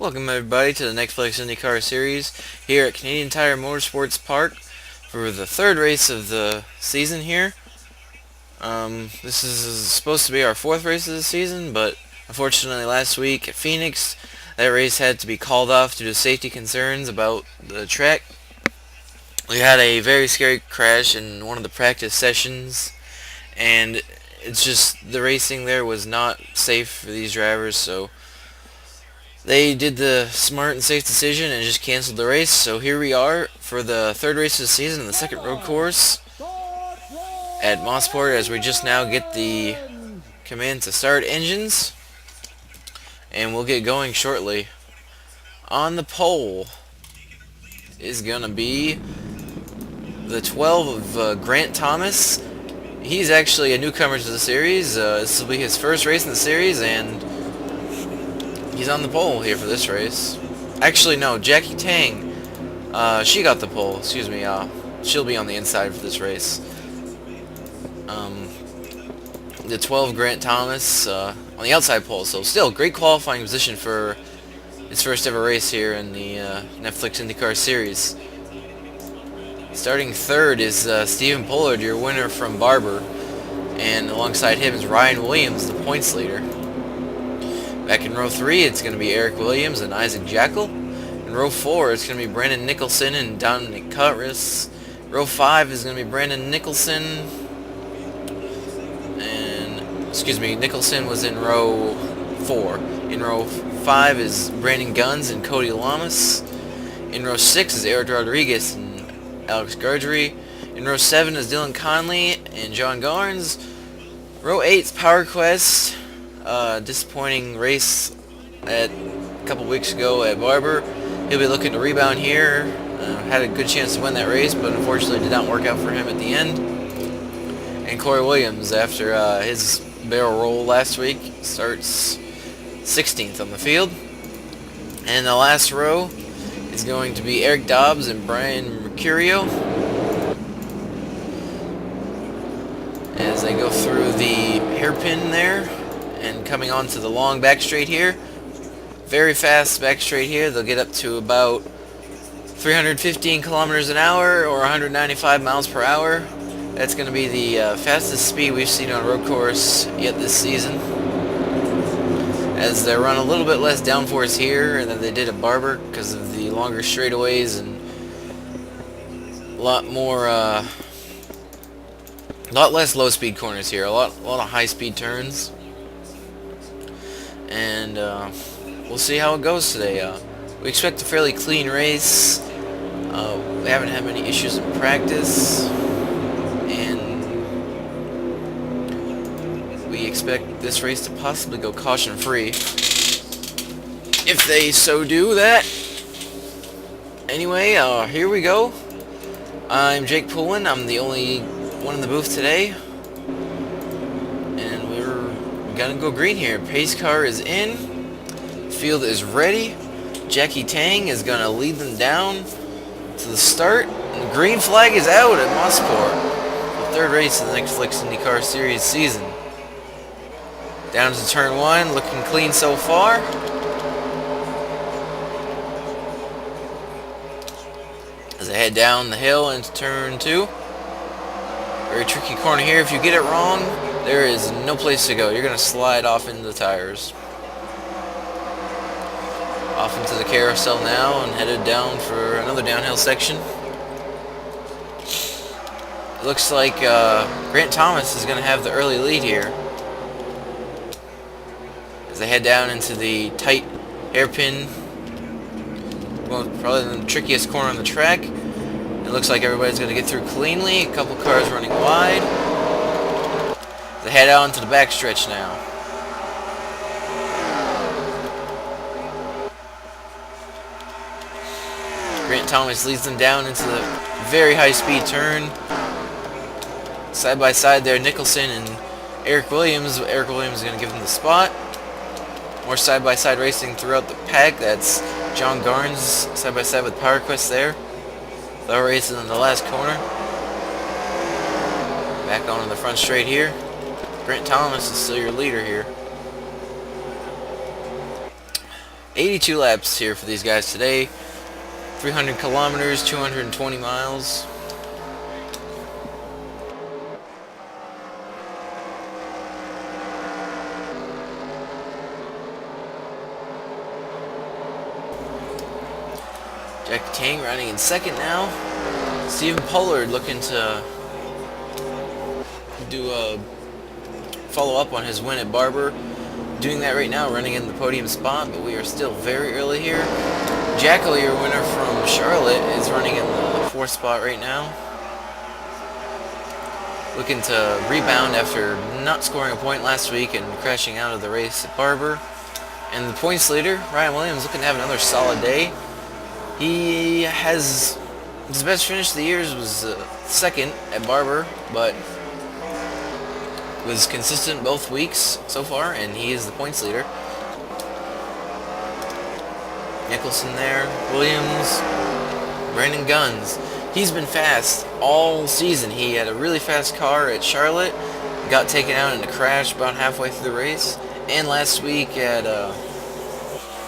Welcome everybody to the Netflix Indycar series here at Canadian Tire Motorsports Park for the third race of the season here. This is supposed to be our fourth race of the season, but unfortunately last week at Phoenix, that race had to be called off due to safety concerns about the track. We had a very scary crash in one of the practice sessions, and it's just the racing there was not safe for these drivers, so they did the smart and safe decision and just canceled the race. So here we are for the third race of the season in the second road course at Mosport, as we just now get the command to start engines, and we'll get going shortly. On the pole is going to be the 12 of Grant Thomas. He's actually a newcomer to the series. This will be his first race in the series, and he's on the pole here for this race. Actually, no, Jackie Tang, she got the pole, excuse me. She'll be on the inside for this race. The 12 Grant Thomas on the outside pole, so still great qualifying position for his first ever race here in the Netflix IndyCar series. Starting third is Stephen Pollard, your winner from Barber, and alongside him is Ryan Williams, the points leader. Back in row 3, it's going to be Eric Williams and Isaac Jackal. In row 4, it's going to be Brandon Nicholson and Dominic Cutris. Row 5 is going to be Brandon Nicholson. And, excuse me, Nicholson was in row 4. In row 5 is Brandon Guns and Cody Lamas. In row 6 is Eric Rodriguez and Alex Gargery. In row 7 is Dylan Conley and John Garnes. Row 8 is Power Quest. Disappointing race a couple weeks ago at Barber. He'll be looking to rebound here. Had a good chance to win that race, but unfortunately did not work out for him at the end. And Corey Williams, after his barrel roll last week, starts 16th on the field. And the last row is going to be Eric Dobbs and Brian Mercurio, as they go through the hairpin there and coming on to the long back straight here. Very fast back straight here. They'll get up to about 315 kilometers an hour or 195 miles per hour. That's going to be the fastest speed we've seen on a road course yet this season, as they run a little bit less downforce here than they did at Barber because of the longer straightaways and a lot more, lot less low-speed corners here. A lot of high-speed turns. And we'll see how it goes today. We expect a fairly clean race. We haven't had many issues in practice, and we expect this race to possibly go caution-free if they so do that. Anyway, here we go. I'm Jake Poulin. I'm the only one in the booth today, and we're gonna go green here. Pace car is in. Field is ready. Jackie Tang is gonna lead them down to the start. And the green flag is out at Mosport. The third race of the Netflix IndyCar Series season. Down to turn 1, looking clean so far. As I head down the hill into turn 2. Very tricky corner here. If you get it wrong, there is no place to go. You're going to slide off into the tires. Off into the carousel now and headed down for another downhill section. It looks like Grant Thomas is going to have the early lead here, as they head down into the tight hairpin. Well, probably the trickiest corner on the track. It looks like everybody's going to get through cleanly. A couple cars running wide. They head out into the backstretch now. Grant Thomas leads them down into the very high-speed turn. Side by side there, Nicholson and Eric Williams. Eric Williams is going to give them the spot. More side-by-side racing throughout the pack. That's John Garnes side-by-side with Power Quest there. They're racing in the last corner. Back on in the front straight here. Grant Thomas is still your leader here. 82 laps here for these guys today. 300 kilometers, 220 miles. Jackie Tang running in second now. Stephen Pollard looking to do a follow-up on his win at Barber. Doing that right now, running in the podium spot, but we are still very early here. Jackal, your winner from Charlotte, is running in the fourth spot right now. Looking to rebound after not scoring a point last week and crashing out of the race at Barber. And the points leader, Ryan Williams, looking to have another solid day. He has his best finish of the year was second at Barber, but was consistent both weeks so far, and he is the points leader. Nicholson there, Williams, Brandon Guns. He's been fast all season. He had a really fast car at Charlotte, got taken out in a crash about halfway through the race, and last week at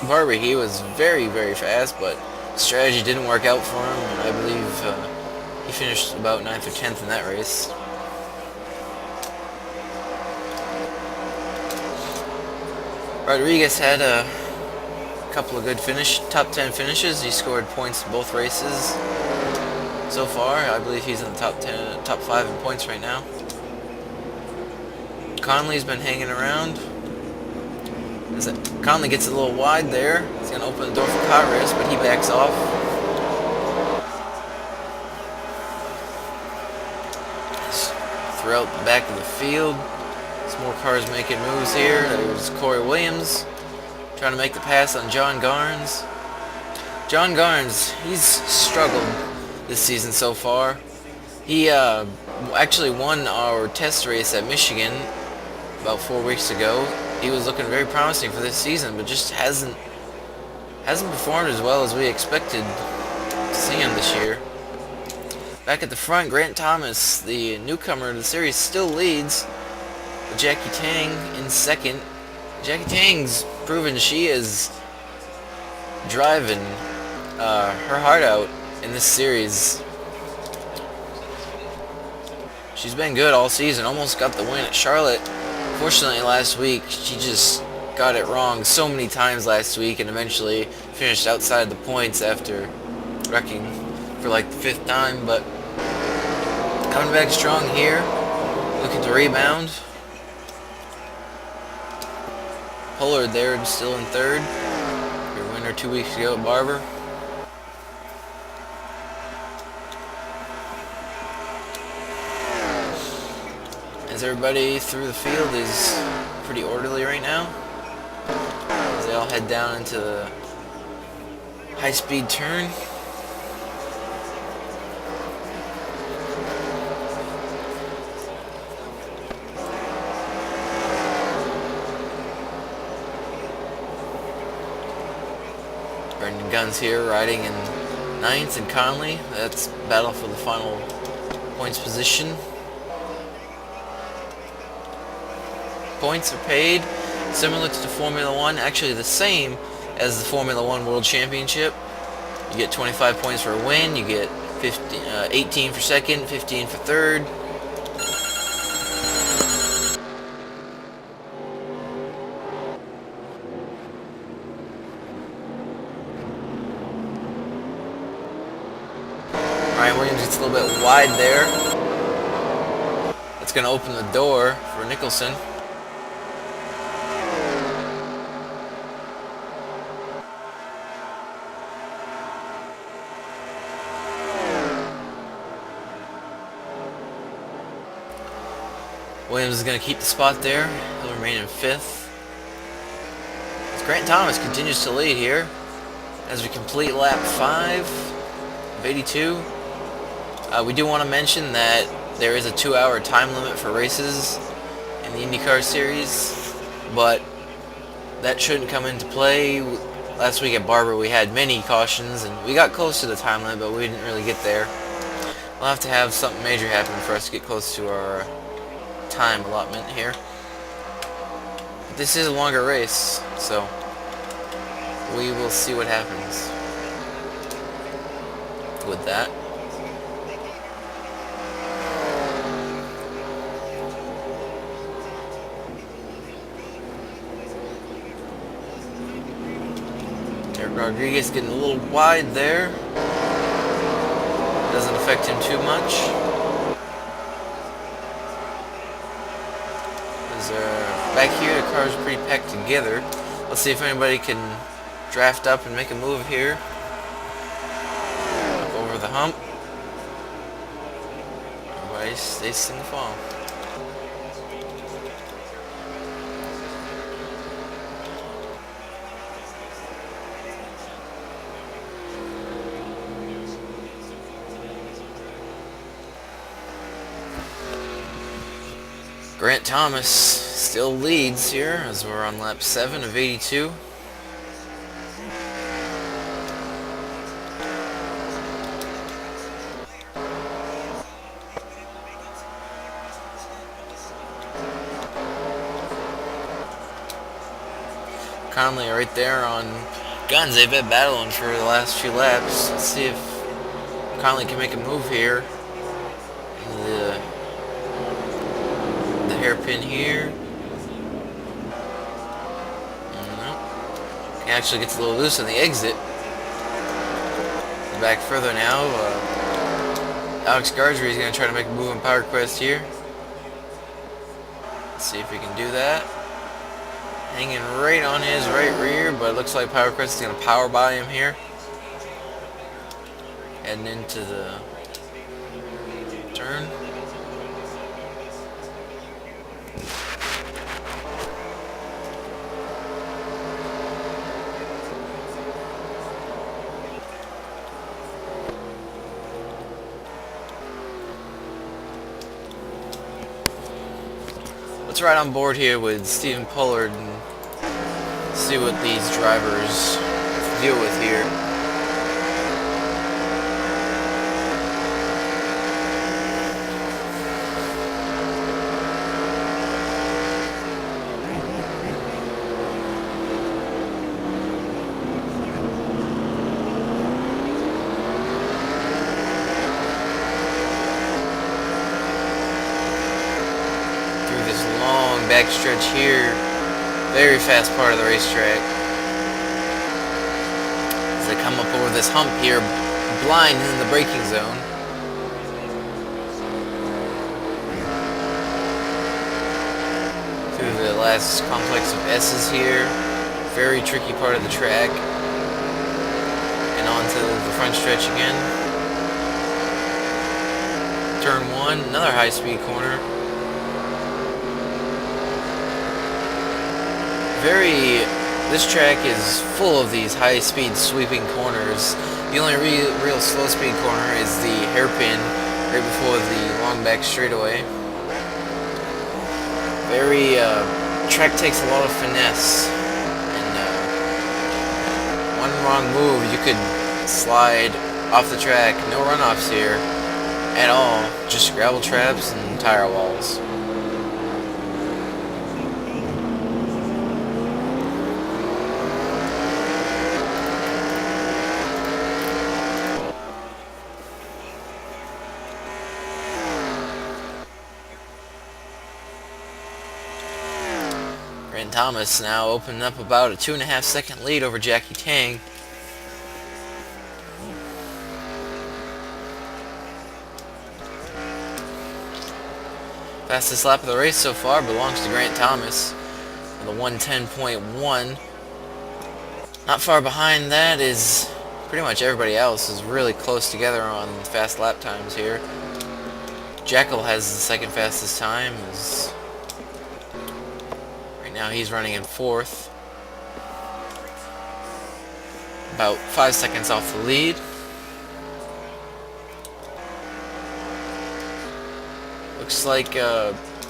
Barber he was very, very fast, but strategy didn't work out for him, and I believe he finished about 9th or 10th in that race. Rodriguez had a couple of good top 10 finishes. He scored points in both races so far. I believe he's in the top 5 in points right now. Conley's been hanging around. Conley gets a little wide there. He's going to open the door for Cotras, but he backs off. Throughout the back of the field, some more cars making moves here. There's Corey Williams trying to make the pass on John Garnes. John Garnes, he's struggled this season so far. He actually won our test race at Michigan about 4 weeks ago. He was looking very promising for this season, but just hasn't performed as well as we expected to see him this year. Back at the front, Grant Thomas, the newcomer to the series, still leads, with Jackie Tang in second. Jackie Tang's proven she is driving her heart out in this series. She's been good all season, almost got the win at Charlotte. Fortunately, last week, she just got it wrong so many times last week and eventually finished outside the points after wrecking for like the 5th time, but coming back strong here, looking to rebound. Pollard there, still in 3rd. Your winner 2 weeks ago at Barber. As everybody through the field is pretty orderly right now, as they all head down into the high-speed turn. Brendan Guns here riding in 9th, and Conley. That's battle for the final points position. Points are paid similar to the Formula 1, actually the same as the Formula 1 World Championship. You get 25 points for a win, you get 18 for second, 15 for third. Ryan Williams gets a little bit wide there. That's going to open the door for Nicholson. Williams is going to keep the spot there. He'll remain in 5th. As Grant Thomas continues to lead here as we complete lap 5 of 82. We do want to mention that there is a 2-hour time limit for races in the Indycar series, but that shouldn't come into play. Last week at Barber we had many cautions and we got close to the time limit, but we didn't really get there. We'll have to have something major happen for us to get close to our time allotment here. But this is a longer race, so we will see what happens with that. Eric Rodriguez getting a little wide there. Doesn't affect him too much. Back here, the cars are pretty packed together. Let's see if anybody can draft up and make a move here. Up over the hump. Everybody stays in the fall. Grant Thomas still leads here as we're on lap 7 of 82. Conley right there on guns. They've been battling for the last few laps. Let's see if Conley can make a move here. The hairpin here. Nope. He actually gets a little loose on the exit. Back further now. Alex Gargery is going to try to make a move on Power Quest here. Let's see if he can do that. Hanging right on his right rear, but it looks like Power Quest is going to power by him here. Heading into the turn. Let's ride on board here with Stephen Pollard and see what these drivers deal with here. Backstretch here, very fast part of the racetrack. As they come up over this hump here, blind in the braking zone. Through the last complex of S's here, very tricky part of the track, and onto the front stretch again. Turn 1, another high-speed corner. This track is full of these high-speed sweeping corners. The only real slow-speed corner is the hairpin right before the long back straightaway. Track takes a lot of finesse, and one wrong move you could slide off the track. No runoffs here at all, just gravel traps and tire walls. Grant Thomas now opening up about a 2.5 second lead over Jackie Tang. Fastest lap of the race so far belongs to Grant Thomas with a 1:10.1. Not far behind that is pretty much everybody else is really close together on fast lap times here. Jekyll has the second fastest time. Now he's running in 4th. About 5 seconds off the lead. Looks like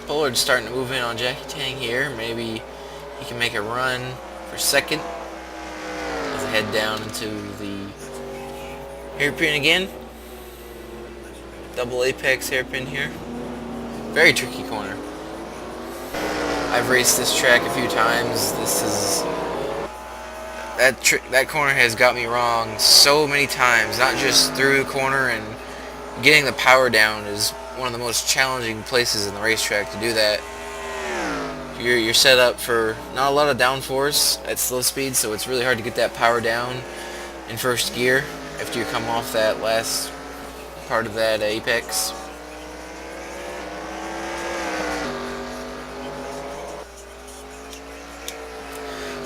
Pollard's starting to move in on Jackie Tang here. Maybe he can make a run for second. As I head down into the hairpin again. Double apex hairpin here. Very tricky corner. I've raced this track a few times. This is that corner has got me wrong so many times. Not just through the corner, and getting the power down is one of the most challenging places in the racetrack to do that. You're set up for not a lot of downforce at slow speed, so it's really hard to get that power down in first gear after you come off that last part of that apex.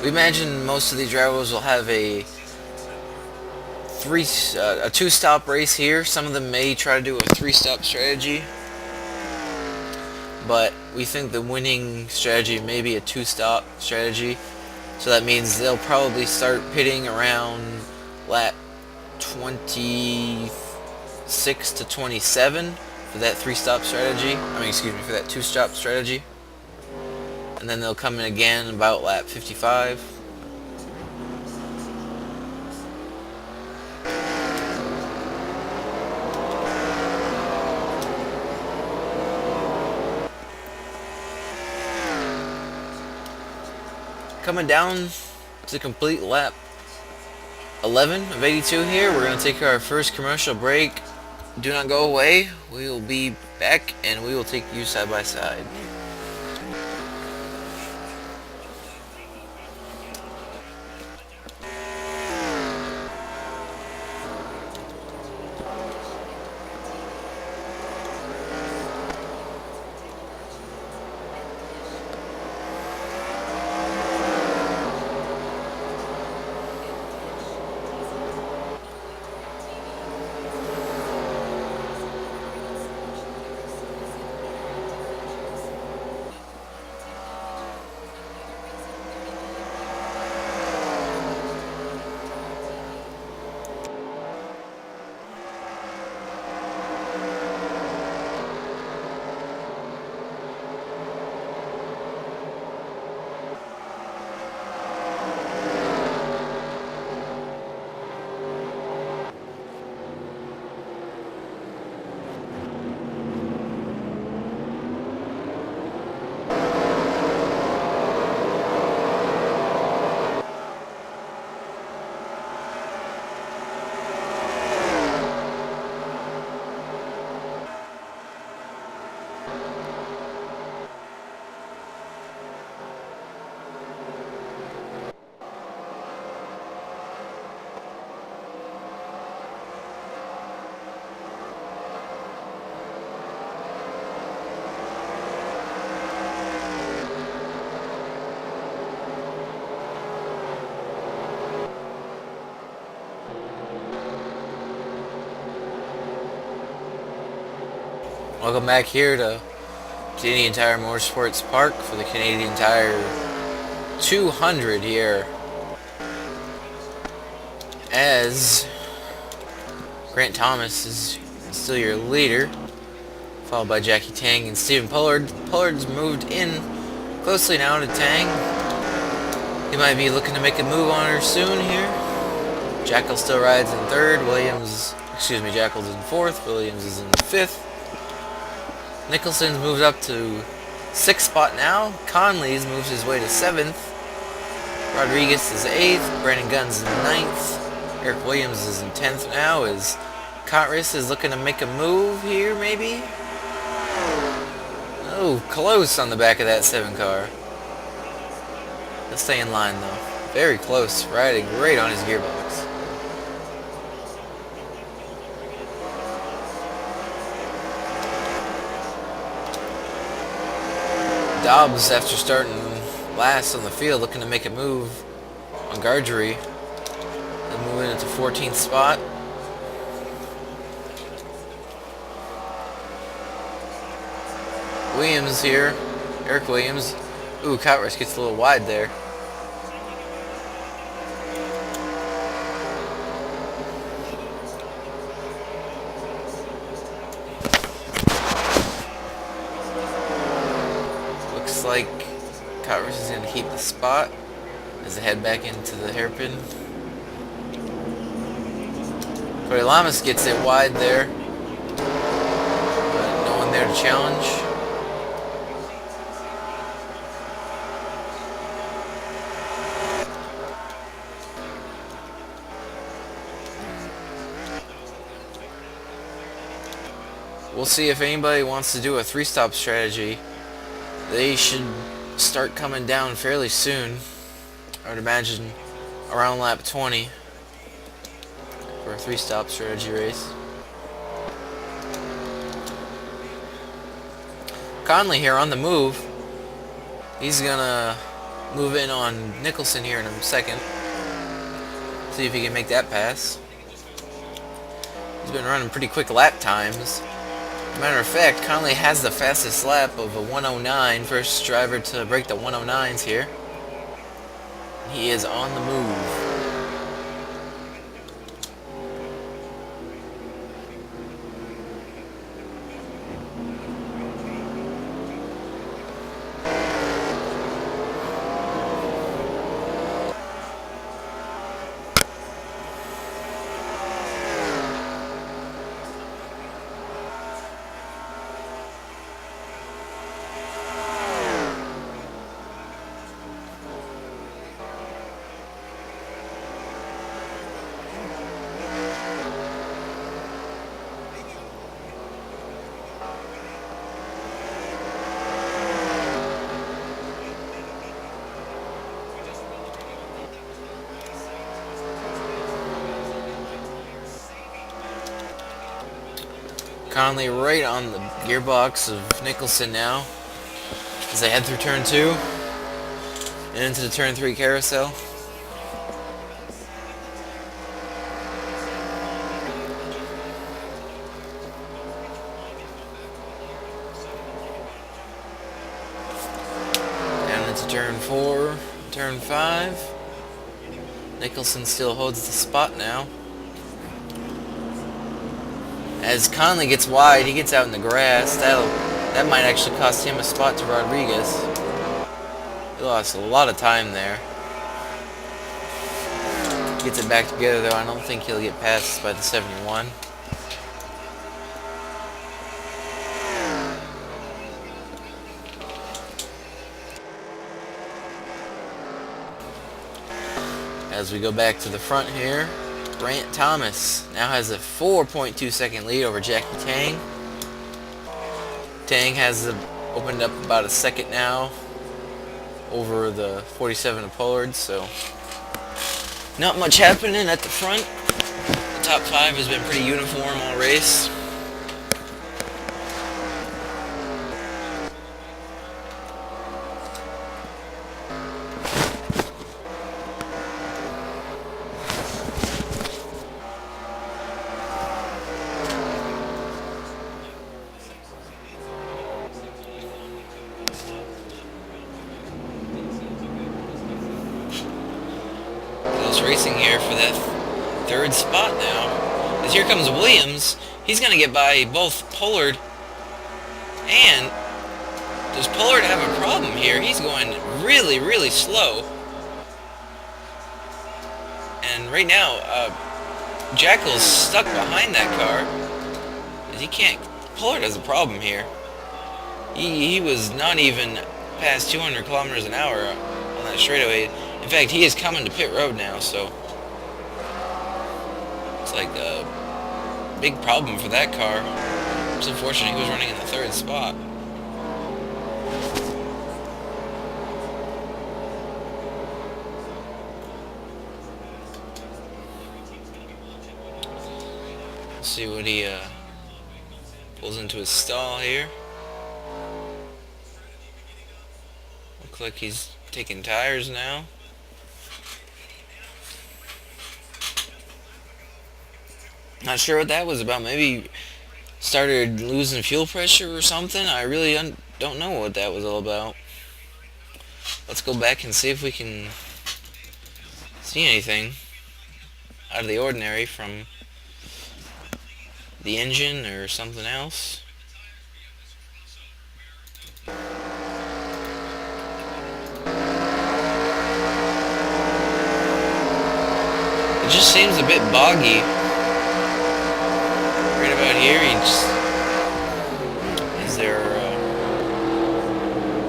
We imagine most of these drivers will have a two-stop race here. Some of them may try to do a three-stop strategy, but we think the winning strategy may be a two-stop strategy. So that means they'll probably start pitting around lap 26 to 27 for that three-stop strategy. For that two-stop strategy. And then they'll come in again about lap 55. Coming down to complete lap 11 of 82 here, we're going to take our first commercial break. Do not go away. We will be back and we will take you side by side. Welcome back here to Canadian Tire Motorsports Park for the Canadian Tire 200 here. As Grant Thomas is still your leader, followed by Jackie Tang and Stephen Pollard. Pollard's moved in closely now to Tang. He might be looking to make a move on her soon here. Jackal still rides in third. Jackal's in fourth. Williams is in fifth. Nicholson's moved up to 6th spot now. Conley's moves his way to 7th. Rodriguez is 8th. Brandon Gunn's in 9th. Eric Williams is in 10th now, as Contris is looking to make a move here, maybe? Oh, close on the back of that 7 car. He'll stay in line, though. Very close, riding right on his gearbox. Dobbs, after starting last on the field, looking to make a move on Gargery. Then moving into 14th spot. Williams here. Eric Williams. Ooh, Coutras gets a little wide there. Looks like Coutras is going to keep the spot as they head back into the hairpin. Corey Lamas gets it wide there, but no one there to challenge. we'll see if anybody wants to do a three-stop strategy. They should start coming down fairly soon. I would imagine around lap 20 for a three-stop strategy race. Conley here on the move. He's gonna move in on Nicholson here in a second. See if he can make that pass. He's been running pretty quick lap times. Matter of fact, Conley has the fastest lap of a 109. First driver to break the 109s here. He is on the move. Conley right on the gearbox of Nicholson now as they head through turn 2 and into the turn 3 carousel. Down into turn 4, turn 5. Nicholson still holds the spot now. As Conley gets wide, he gets out in the grass. That might actually cost him a spot to Rodriguez. He lost a lot of time there. Gets it back together though. I don't think he'll get past by the 71. As we go back to the front here, Grant Thomas now has a 4.2 second lead over Jackie Tang. Tang has opened up about a second now over the 47 of Pollard, so not much happening at the front. The top 5 has been pretty uniform all race. Racing here for that third spot now. As here comes Williams. He's going to get by both Pollard and... Does Pollard have a problem here? He's going really, really slow. And right now, Jackal's stuck behind that car. He can't... Pollard has a problem here. He was not even past 200 kilometers an hour on that straightaway. In fact, he is coming to pit road now, so it's like a big problem for that car. It's unfortunate he was running in the third spot. Let's see what he pulls into his stall here. Looks like he's taking tires now. Not sure what that was about. Maybe started losing fuel pressure or something. I really don't know what that was all about. Let's go back and see if we can see anything out of the ordinary from the engine or something else. It just seems a bit boggy. Right about here, he just... Is there...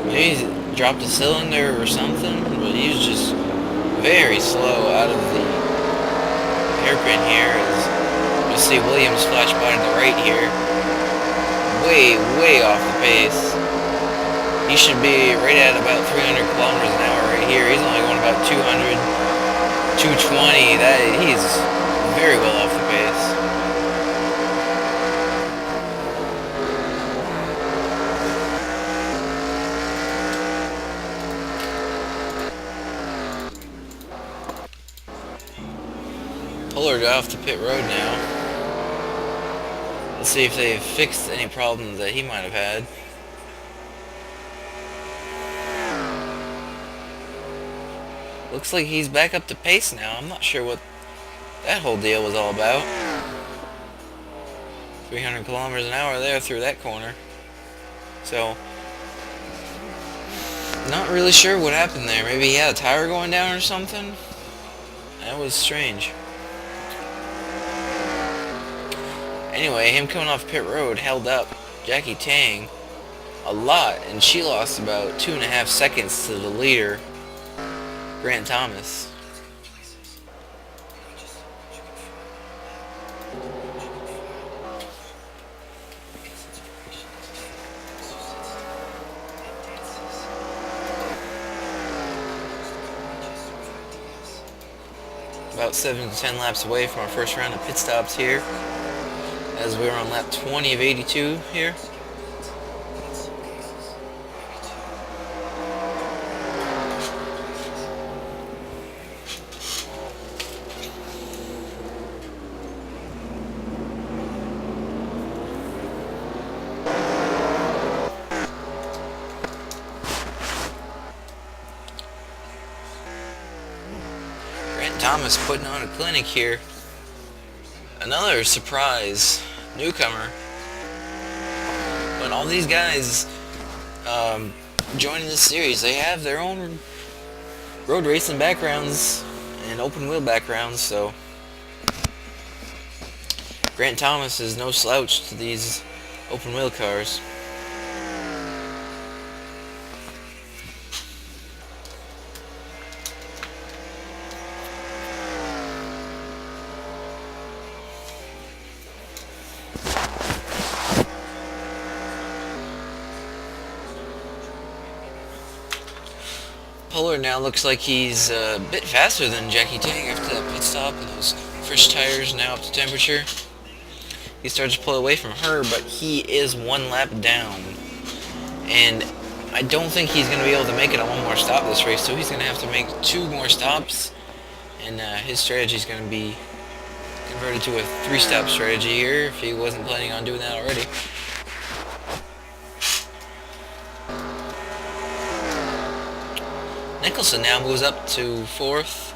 maybe he's dropped a cylinder or something, but he was just very slow out of the hairpin here. As you'll see Williams flash by to the right here. way off the pace. He should be right at about 300 kilometers an hour right here. He's only going about 200, 220. He's very well off the pace. Puller got off the pit road now. Let's see if they've fixed any problems that he might have had. Looks like he's back up to pace now. I'm not sure what that whole deal was all about. 300 kilometers an hour there through that corner. So, not really sure what happened there. Maybe he had a tire going down or something? That was strange. Anyway, him coming off pit road held up Jackie Tang a lot, and she lost about 2.5 seconds to the leader, Grant Thomas. About 7 to 10 laps away from our first round of pit stops here, as we were on lap 20 of 82 here. Thomas putting on a clinic here. Another surprise newcomer. But all these guys joining this series, they have their own road racing backgrounds and open wheel backgrounds, so Grant Thomas is no slouch to these open wheel cars. Puller now looks like he's a bit faster than Jackie Tang after that pit stop and those fresh tires now up to temperature. He starts to pull away from her, but he is 1 lap down. And I don't think he's going to be able to make it on one more stop this race, so he's going to have to make 2 more stops. And his strategy is going to be converted to a 3-stop strategy here if he wasn't planning on doing that already. Nicholson now moves up to 4th.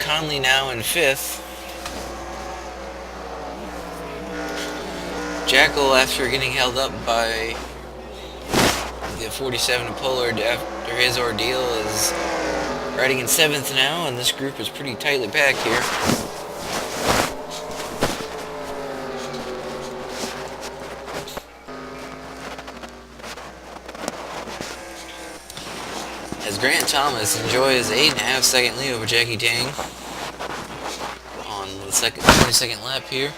Conley now in 5th. Jackal, after getting held up by the 47 of Puller after his ordeal, is riding in 7th now, and this group is pretty tightly packed here. As Grant Thomas enjoys 8.5 second lead over Jackie Tang on the 22nd lap here.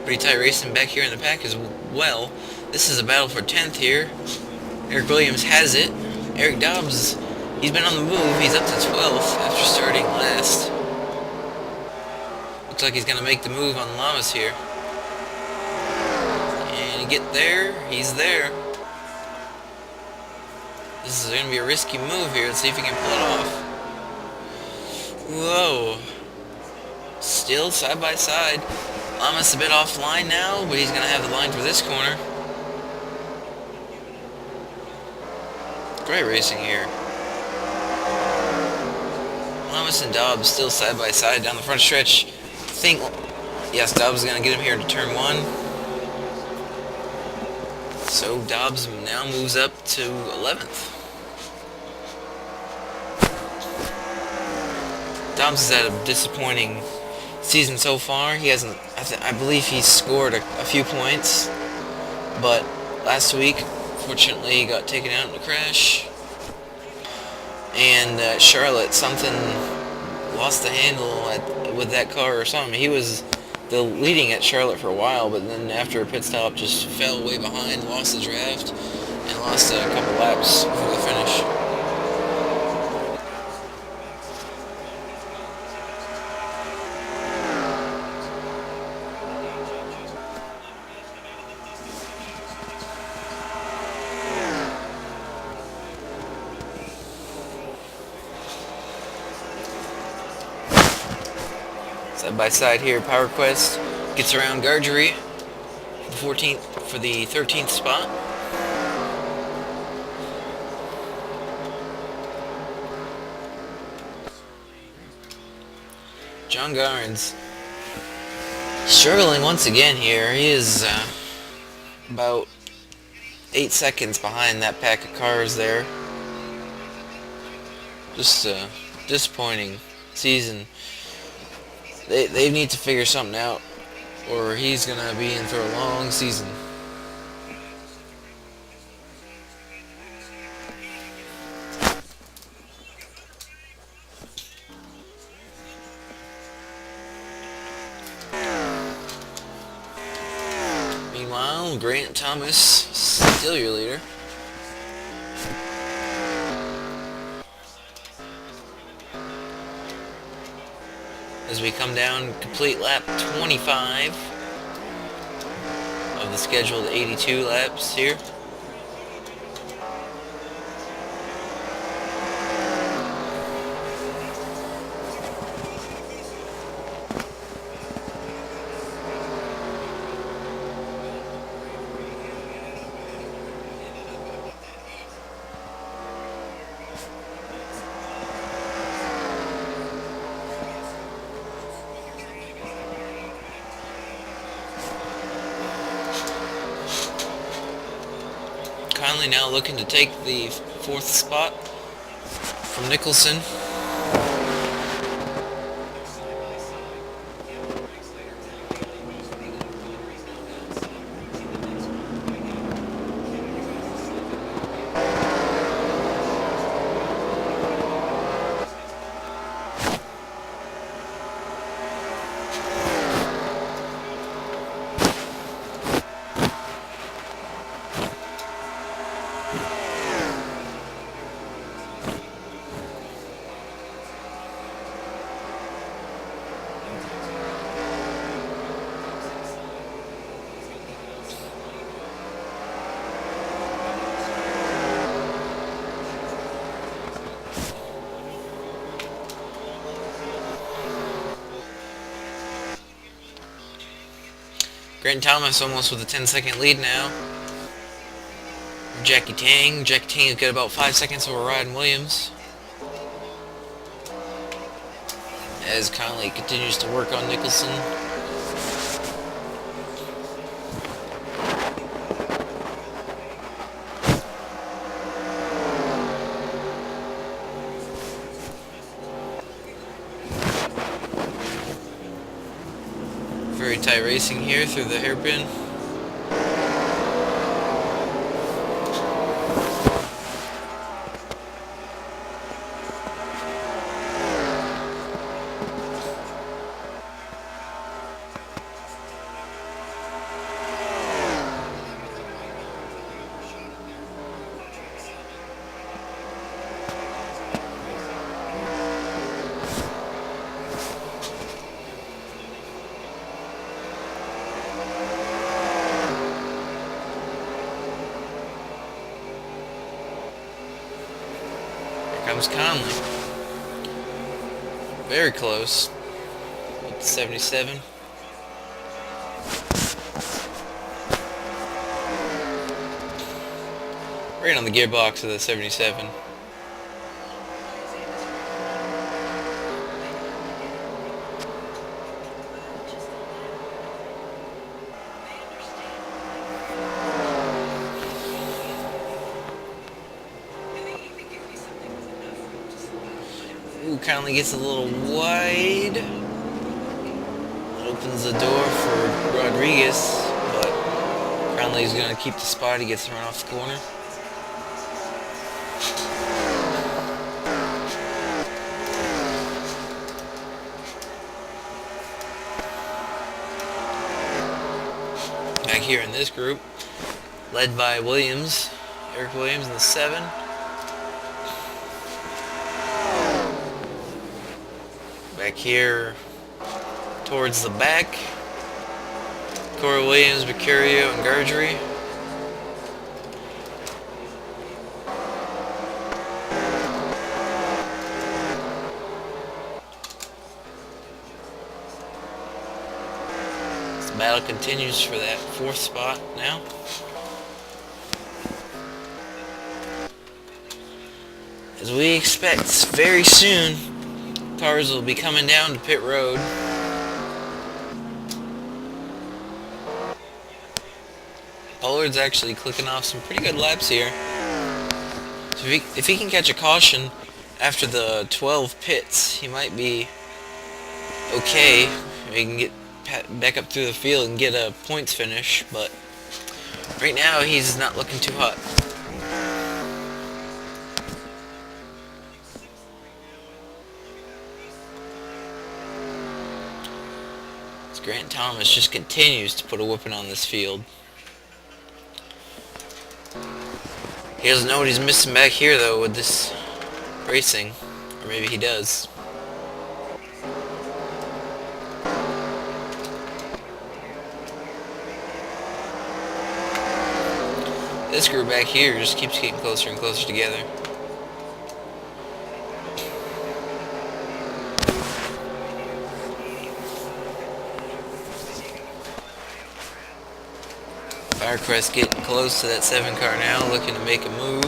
Pretty tight racing back here in the pack as well. This is a battle for 10th here. Eric Williams has it. Eric Dobbs, he's been on the move. He's up to 12th after starting last. Looks like he's going to make the move on Lamas here. And he get there. He's there. This is going to be a risky move here. Let's see if he can pull it off. Whoa. Still side by side. Lamas a bit offline now, but he's going to have the line for this corner. Great racing here. Lamas and Dobbs still side by side down the front stretch. Yes, Dobbs is going to get him here to turn 1. So Dobbs now moves up to 11th. Dobbs has had a disappointing season so far. He hasn't. I believe he scored a few points, but last week, fortunately, he got taken out in a crash. And Charlotte, something lost the handle with that car or something. He was the leading at Charlotte for a while, but then after a pit stop, just fell way behind, lost the draft, and lost a couple laps before the finish. Side by side here, Power Quest gets around Gargery for the 13th spot. John Garnes struggling once again here. He is about 8 seconds behind that pack of cars there. Just a disappointing season. They need to figure something out, or he's going to be in for a long season. Meanwhile, Grant Thomas, still your leader. As we come down, complete lap 25 of the scheduled 82 laps here. Conley now looking to take the 4th spot from Nicholson. Grant Thomas almost with a 10-second lead now. Jackie Tang has got about 5 seconds over Ryan Williams. As Conley continues to work on Nicholson. Very tight racing here through the hairpin. Comes Conley. Very close. Up to 77. Right on the gearbox of the 77. Conley gets a little wide. Opens the door for Rodriguez, but Conley's going to keep the spot. He gets the run off the corner. Back here in this group, led by Williams, Eric Williams in the 7. Back here towards the back, Corey Williams, Mercurio, and Gardry. This battle continues for that 4th spot now. As we expect, very soon cars will be coming down to pit road. Pollard's actually clicking off some pretty good laps here. So if he can catch a caution after the 12 pits, he might be okay. He can get back up through the field and get a points finish, but right now he's not looking too hot. Grant Thomas just continues to put a whipping on this field. He doesn't know what he's missing back here though with this racing. Or maybe he does. This group back here just keeps getting closer and closer together. Firecrest getting close to that 7 car now, looking to make a move.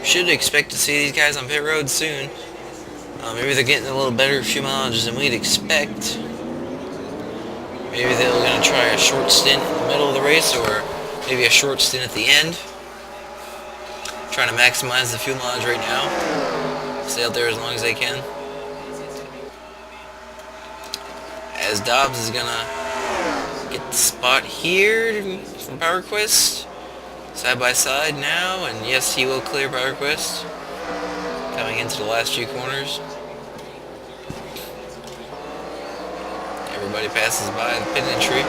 Should expect to see these guys on pit road soon. Maybe they're getting a little better fuel mileage than we'd expect. Maybe they're going to try a short stint in the middle of the race, or maybe a short stint at the end. Trying to maximize the fuel mileage right now. Stay out there as long as they can. As Dobbs is going to get the spot here from Power Quest. Side by side now, and yes, he will clear Power Quest. Coming into the last few corners. Everybody passes by the pit entry.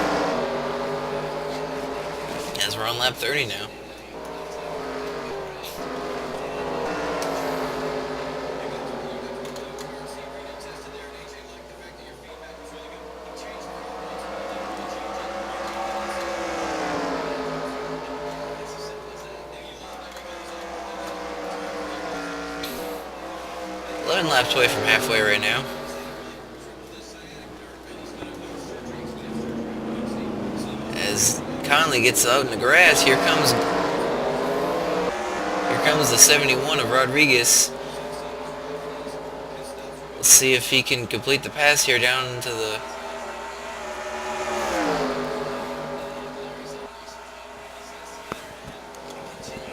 As we're on lap 30 now. Laps away from halfway right now. As Conley gets out in the grass, here comes the 71 of Rodriguez. Let's see if he can complete the pass here down into the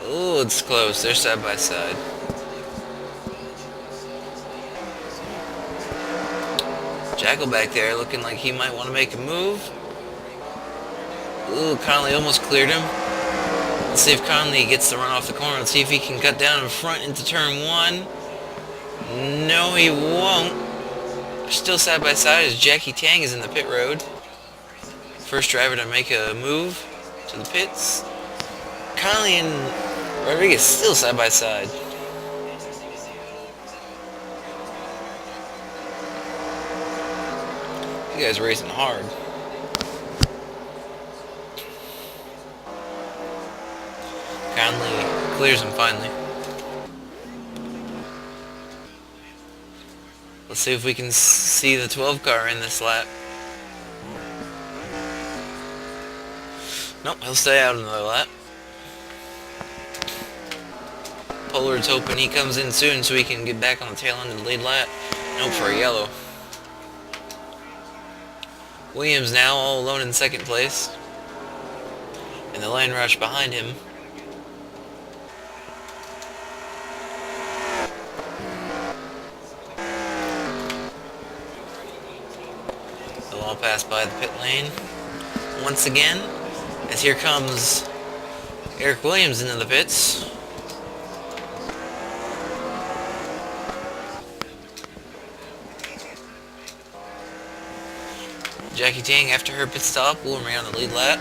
oh, it's close. They're side by side. Jackal back there looking like he might want to make a move. Ooh, Conley almost cleared him. Let's see if Conley gets the run off the corner. Let's see if he can cut down in front into turn 1. No, he won't. They're still side by side as Jackie Tang is in the pit road. First driver to make a move to the pits. Conley and Rodriguez still side by side. You guys are racing hard. Conley clears him finally. Let's see if we can see the 12 car in this lap. Nope, he'll stay out another lap. Pollard's hoping he comes in soon so he can get back on the tail end of the lead lap and hope for a yellow. Williams now all alone in second place, and the line rush behind him. They'll all pass by the pit lane once again, as here comes Eric Williams into the pits. Jackie Tang, after her pit stop, will remain on the lead lap.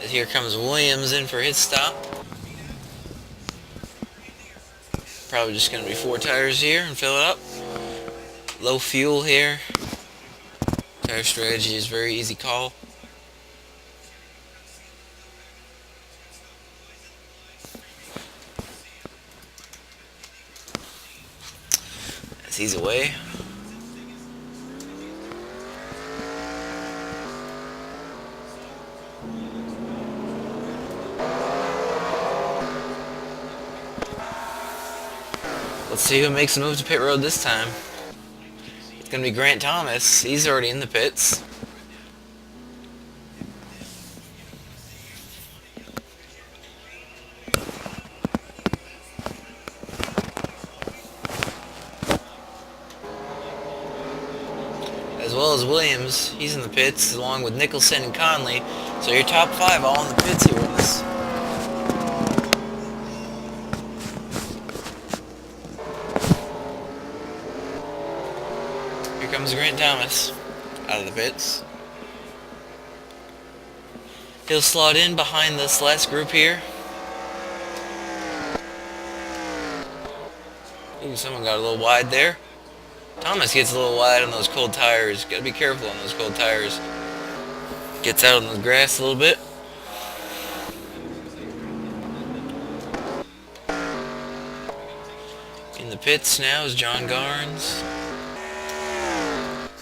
As here comes Williams in for his stop. Probably just going to be 4 tires here and fill it up. Low fuel here. Tire strategy is a very easy call. As he's away. Let's see who makes a move to pit road this time. It's going to be Grant Thomas. He's already in the pits. As well as Williams, he's in the pits, along with Nicholson and Conley. So your top 5 all in the pits here in this. Here comes Grant Thomas out of the pits. He'll slot in behind this last group here. Ooh, someone got a little wide there. Thomas gets a little wide on those cold tires. Gotta be careful on those cold tires. Gets out on the grass a little bit. In the pits now is John Garnes.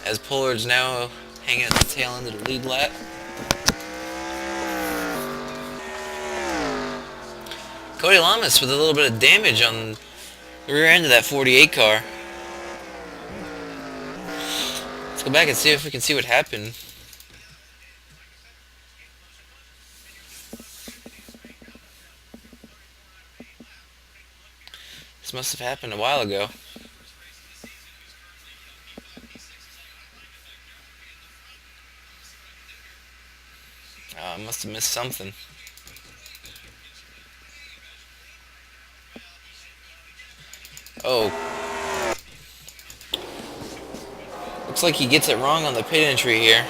As Pollard's now hanging at the tail end of the lead lap. Cody Lamas with a little bit of damage on the rear end of that 48 car. Let's go back and see if we can see what happened. This must have happened a while ago. I must have missed something. Oh. Looks like he gets it wrong on the pit entry here.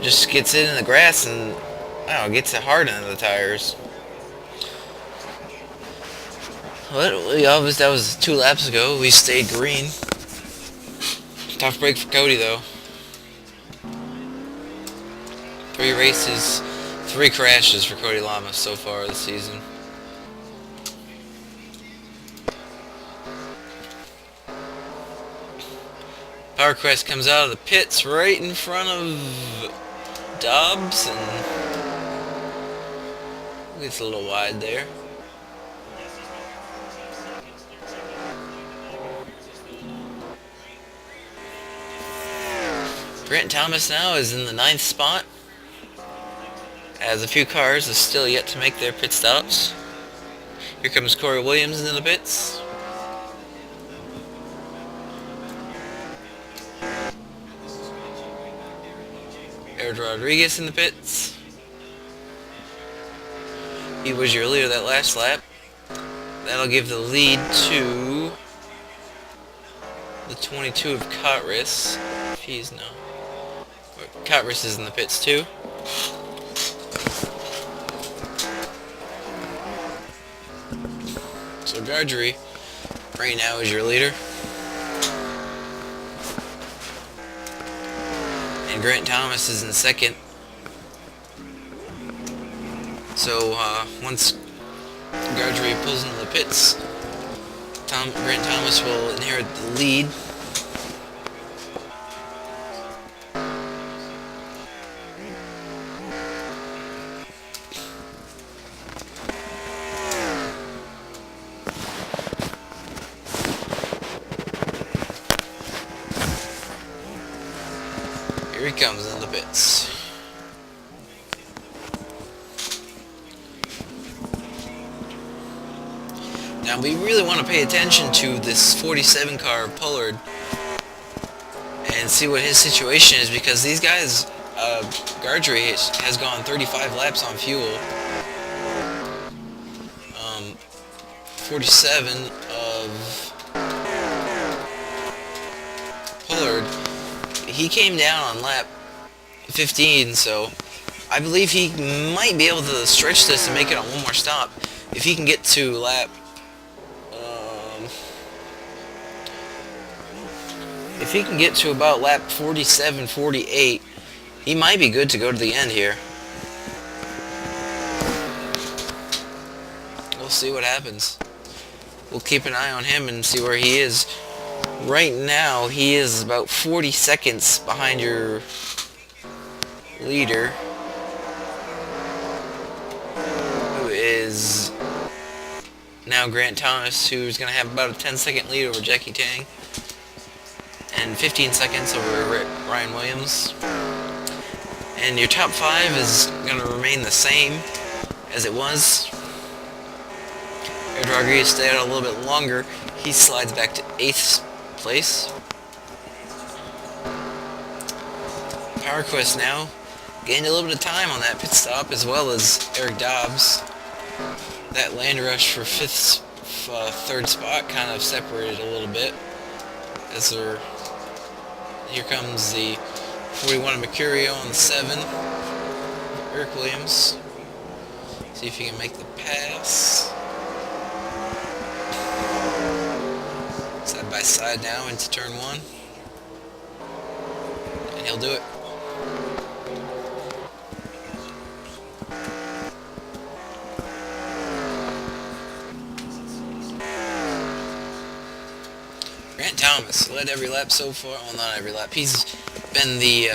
Just gets it in the grass and, wow, gets it hard into the tires. Well, obviously that was 2 laps ago. We stayed green. Tough break for Cody though. 3 races, 3 crashes for Cody Lamas so far this season. PowerQuest comes out of the pits right in front of Dobbs and gets a little wide there. Grant Thomas now is in the 9th spot, as a few cars are still yet to make their pit stops. Here comes Corey Williams into the pits. Aaron Rodriguez in the pits. He was your leader that last lap. That'll give the lead to the 22 of Cotris. He's no. Cotris is in the pits too. So Gardry right now is your leader. And Grant Thomas is in second. So once Gardry pulls into the pits, Grant Thomas will inherit the lead. Here he comes in the pits. Now we really want to pay attention to this 47 car Pollard and see what his situation is, because these guys, Gardry has gone 35 laps on fuel. 47 of Pollard, he came down on lap 15, so I believe he might be able to stretch this and make it on one more stop. If he can get to lap if he can get to about lap 47, 48, he might be good to go to the end here. We'll see what happens. We'll keep an eye on him and see where he is. Right now, he is about 40 seconds behind your leader, who is now Grant Thomas, who's going to have about a 10-second lead over Jackie Tang, and 15 seconds over Ryan Williams. And your top 5 is going to remain the same as it was. Ed Rodriguez stayed out a little bit longer. He slides back to 8th place. Power Quest now gained a little bit of time on that pit stop, as well as Eric Dobbs. That land rush for 3rd spot kind of separated a little bit, as here comes the 41 of Mercurio on the 7. Eric Williams. See if he can make the pass. Side by side now into turn 1. And he'll do it. Grant Thomas led every lap so far. Well, not every lap. He's been the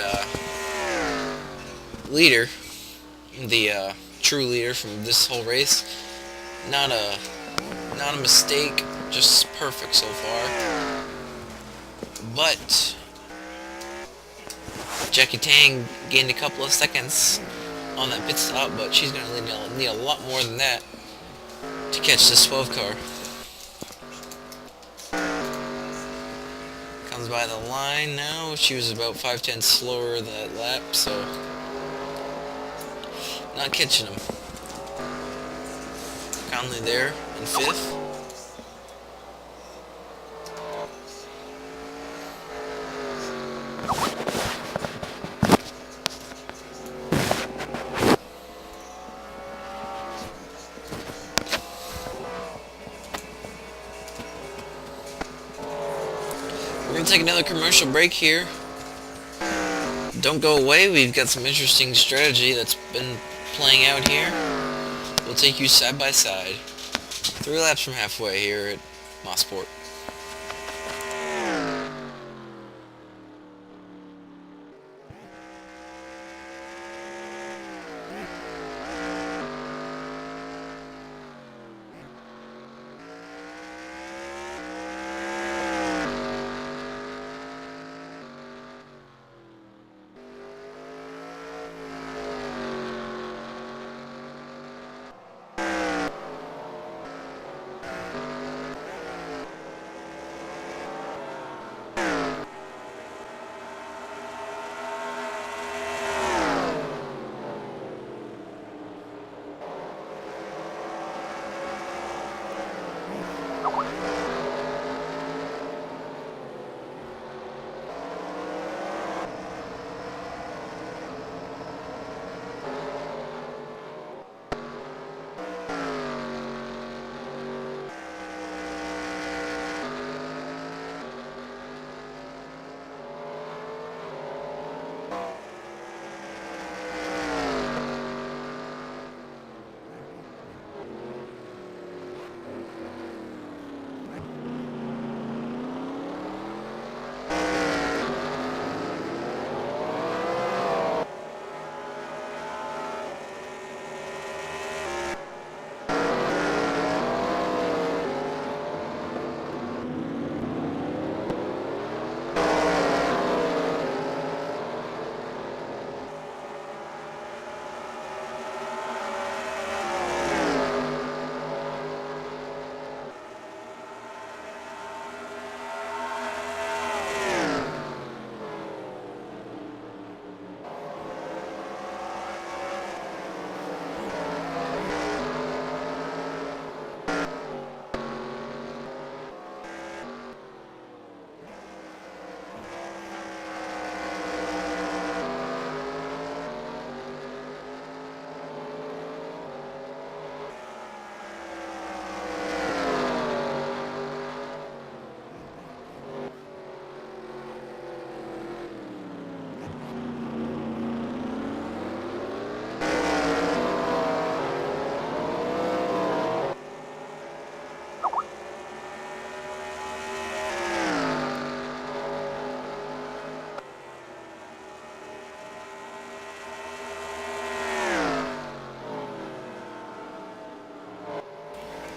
leader, the true leader from this whole race. Not a mistake, just perfect so far. But Jackie Tang gained a couple of seconds on that pit stop, but she's going to need a lot more than that to catch this 12 car. Comes by the line now. She was about 5/10 slower that lap, so not catching him. Conley there in 5th. We're going to take another commercial break here. Don't go away, we've got some interesting strategy that's been playing out here. We'll take you side by side. 3 laps from halfway here at Mosport.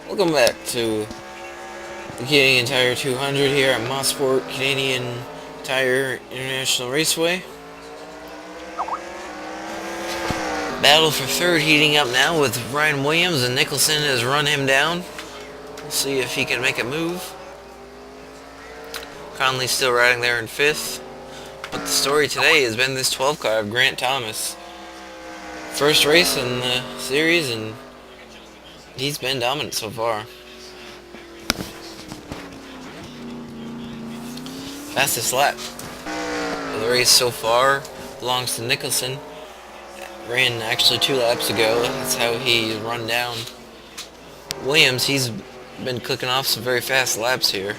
Welcome back to the Canadian Tire 200 here at Mosport, Canadian Tire International Raceway. Battle for third heating up now with Ryan Williams, and Nicholson has run him down. We'll see if he can make a move. Conley's still riding there in fifth. But the story today has been this 12 car of Grant Thomas. First race in the series, and he's been dominant so far. Fastest lap of the race so far belongs to Nicholson. Ran actually 2 laps ago. That's how he run down Williams. He's been clicking off some very fast laps here.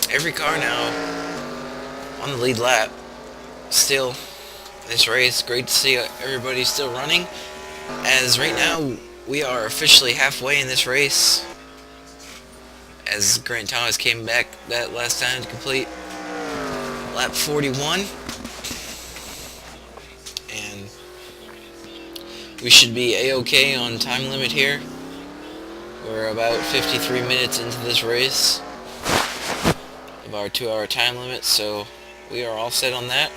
Every car now on the lead lap still this race. Great to see everybody still running, as right now we are officially halfway in this race, as Grant Thomas came back that last time to complete lap 41, and we should be a-okay on time limit here. We're about 53 minutes into this race of our 2-hour time limit, so we are all set on that.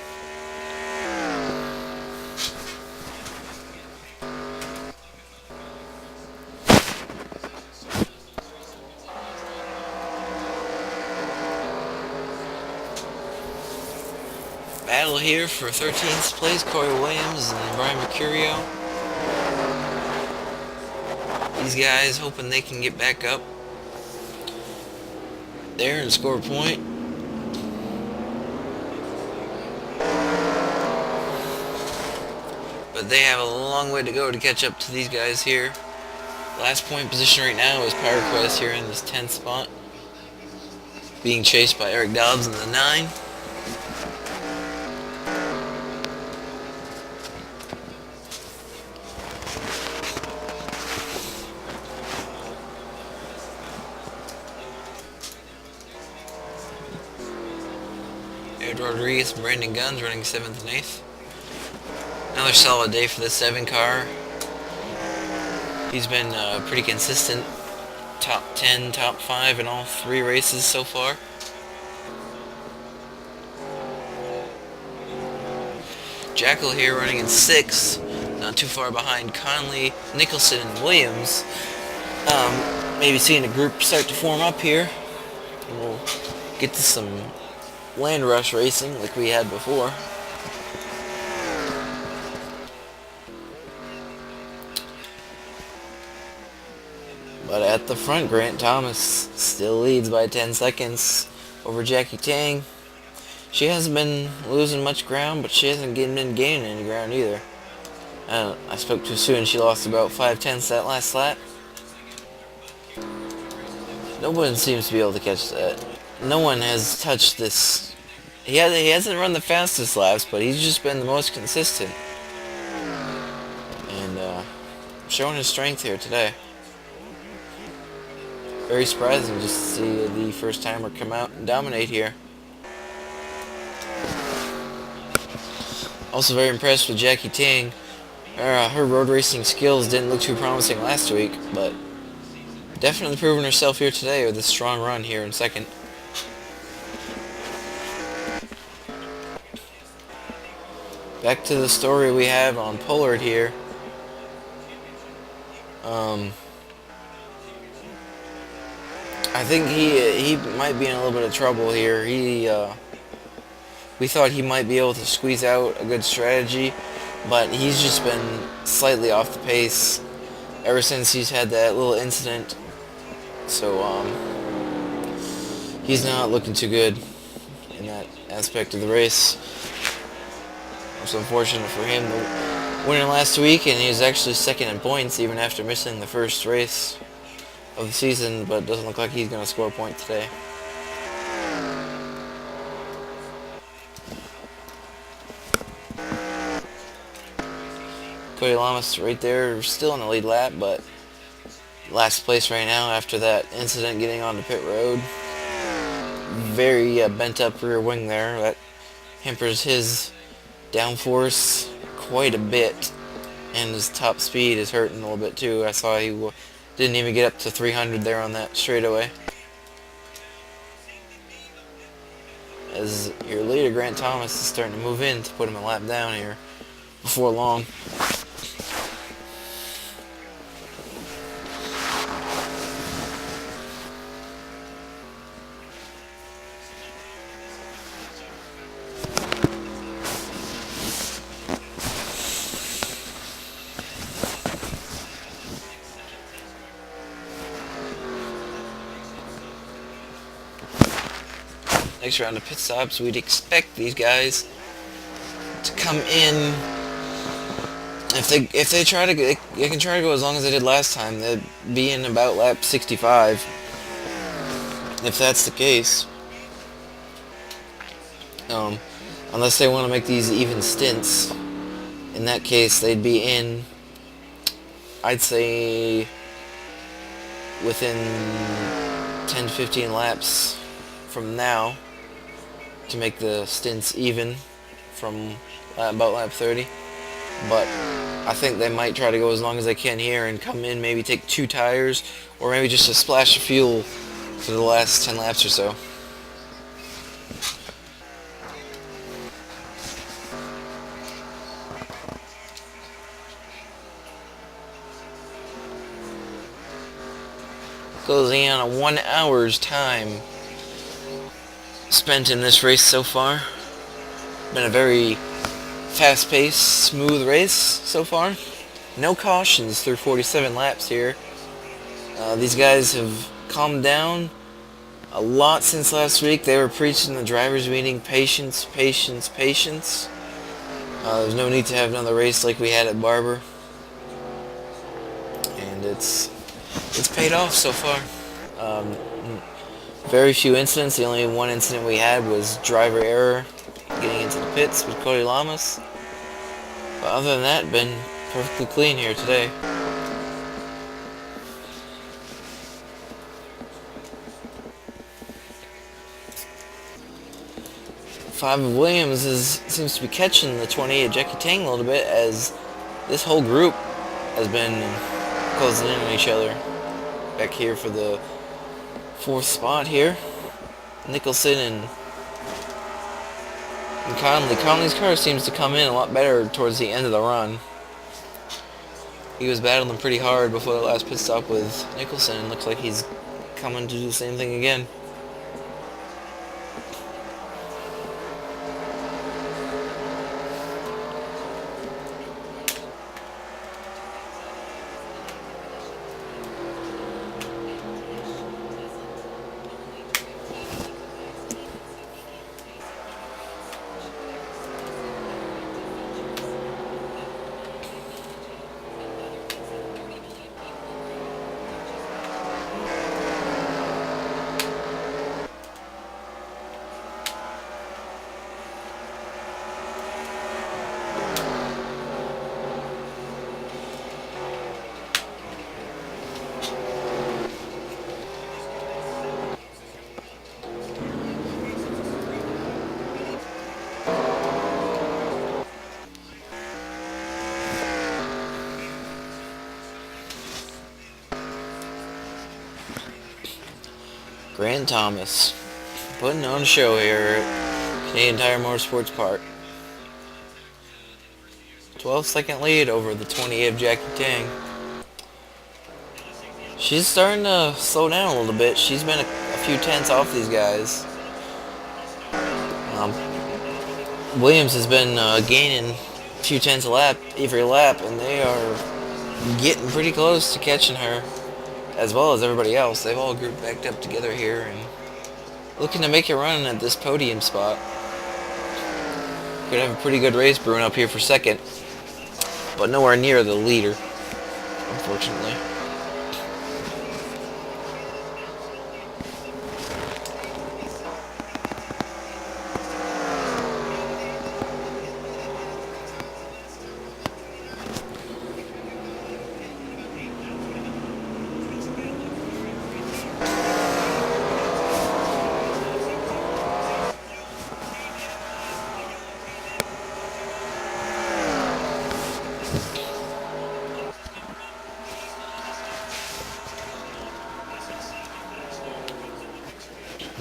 Battle here for 13th place, Corey Williams and Brian Mercurio. These guys hoping they can get back up there and score a point. But they have a long way to go to catch up to these guys here. Last point position right now is Power Quest here in this 10th spot, being chased by Eric Dobbs in the 9. Ed Rodriguez and Brandon Guns running 7th and 8th. Another solid day for the 7 car. He's been pretty consistent. Top 10, top 5 in all 3 races so far. Jackal here running in 6th. Not too far behind Conley, Nicholson, and Williams. Maybe seeing a group start to form up here. And we'll get to some land rush racing like we had before. But at the front, Grant Thomas still leads by 10 seconds over Jackie Tang. She hasn't been losing much ground, but she hasn't been gaining any ground either. I spoke too soon. She lost about 5/10 that last lap. No one seems to be able to catch that. No one has touched this. He hasn't run the fastest laps, but he's just been the most consistent. And showing his strength here today. Very surprising just to see the first timer come out and dominate here. Also very impressed with Jackie Tang. Her road racing skills didn't look too promising last week, but definitely proving herself here today with a strong run here in 2nd. Back to the story we have on Pollard here. I think he might be in a little bit of trouble here. We thought he might be able to squeeze out a good strategy, but he's just been slightly off the pace ever since he's had that little incident. So he's not looking too good in that aspect of the race. It's unfortunate for him. The winner last week, and he was actually second in points even after missing the first race of the season, but it doesn't look like he's going to score a point today. Cody Lamas right there, still in the lead lap, but last place right now after that incident getting onto pit road. Very bent up rear wing there. That hampers his downforce quite a bit, and his top speed is hurting a little bit too. I saw he didn't even get up to 300 there on that straightaway. As your leader, Grant Thomas, is starting to move in to put him a lap down here before long. Next round of pit stops, we'd expect these guys to come in. If they try to, they can try to go as long as they did last time. They'd be in about lap 65. If that's the case, unless they want to make these even stints, in that case they'd be in, I'd say, within 10 to 15 laps from now to make the stints even from about lap 30. But I think they might try to go as long as they can here and come in, maybe take 2 tires, or maybe just a splash of fuel for the last 10 laps or so. Closing in on 1 hour's time spent in this race so far. Been a very fast-paced, smooth race so far. No cautions through 47 laps here. These guys have calmed down a lot since last week. They were preaching the drivers' meeting, patience, patience, patience. There's no need to have another race like we had at Barber, and it's paid off so far. Very few incidents. The only one incident we had was driver error getting into the pits with Cody Lamas. But other than that, been perfectly clean here today. Five of Williams seems to be catching the 28 of Jackie Tang a little bit, as this whole group has been closing in on each other. Back here for the 4th spot here, Nicholson and Conley. Conley's car seems to come in a lot better towards the end of the run. He was battling pretty hard before the last pit stop with Nicholson, and looks like he's coming to do the same thing again. Grant Thomas putting on a show here at Canadian Tire Motorsports Park. 12-second lead over the 28 of Jackie Tang. She's starting to slow down a little bit. She's been a few tenths off these guys. Williams has been gaining a few tenths a lap every lap, and they are getting pretty close to catching her, as well as everybody else. They've all grouped backed up together here and looking to make a run at this podium spot. Could have a pretty good race brewing up here for second. but nowhere near the leader, unfortunately.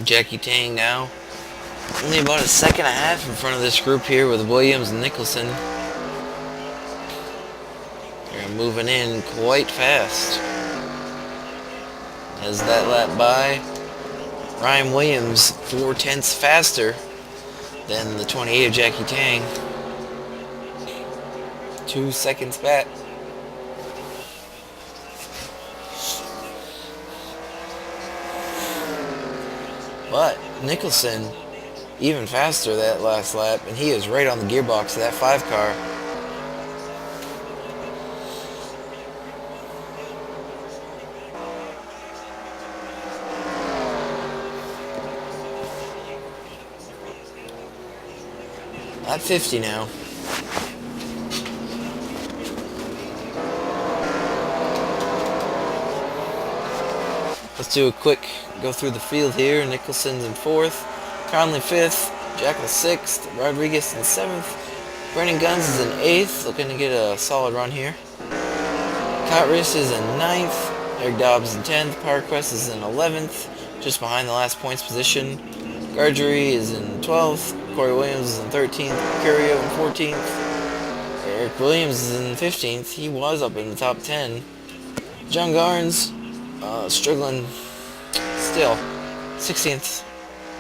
Jackie Tang now only about a second and a half in front of this group here with Williams and Nicholson. They're moving in quite fast. As that lap by, Ryan Williams 4/10 faster than the 28 of Jackie Tang. 2 seconds back. But Nicholson even faster that last lap, and he is right on the gearbox of that 5 car. At 50 now. Let's do a quick go through the field here. Nicholson's in 4th, Conley 5th, Jackal 6th, Rodriguez in 7th, Brennan Guns is in 8th, looking to get a solid run here. Cottris is in 9th, Eric Dobbs in 10th, PowerQuest is in 11th, just behind the last points position. Gargery is in 12th, Corey Williams is in 13th, Curio in 14th, Eric Williams is in 15th, he was up in the top 10. John Garnes, struggling still, 16th,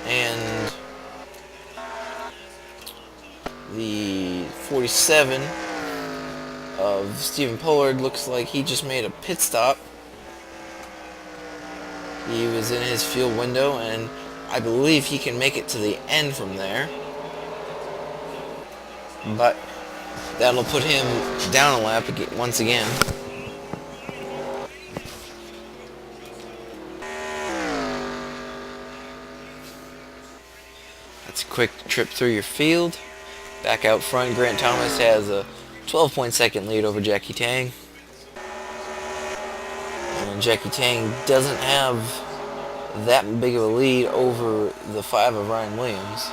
and the 47 of Stephen Pollard looks like he just made a pit stop. He was in his fuel window, and I believe he can make it to the end from there, but that'll put him down a lap once again. That's a quick trip through your field. Back out front, Grant Thomas has a 12.2 lead over Jackie Tang. And Jackie Tang doesn't have that big of a lead over the 5 of Ryan Williams.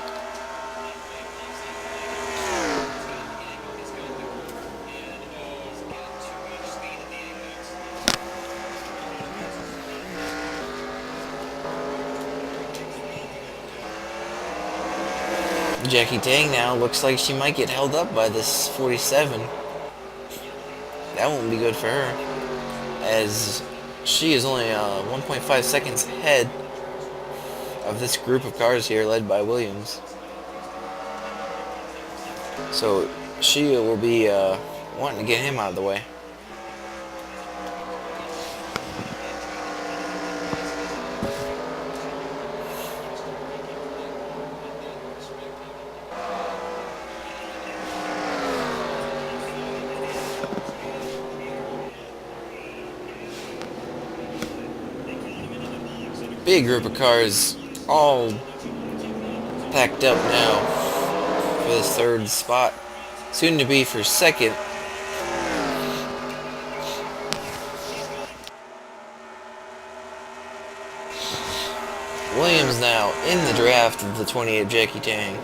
Jackie Tang now looks like she might get held up by this 47. That won't be good for her, as she is only 1.5 seconds ahead of this group of cars here led by Williams. So she will be wanting to get him out of the way. Big group of cars all packed up now for this 3rd spot, soon to be for 2nd. Williams now in the draft of the 28 Jackie Tang,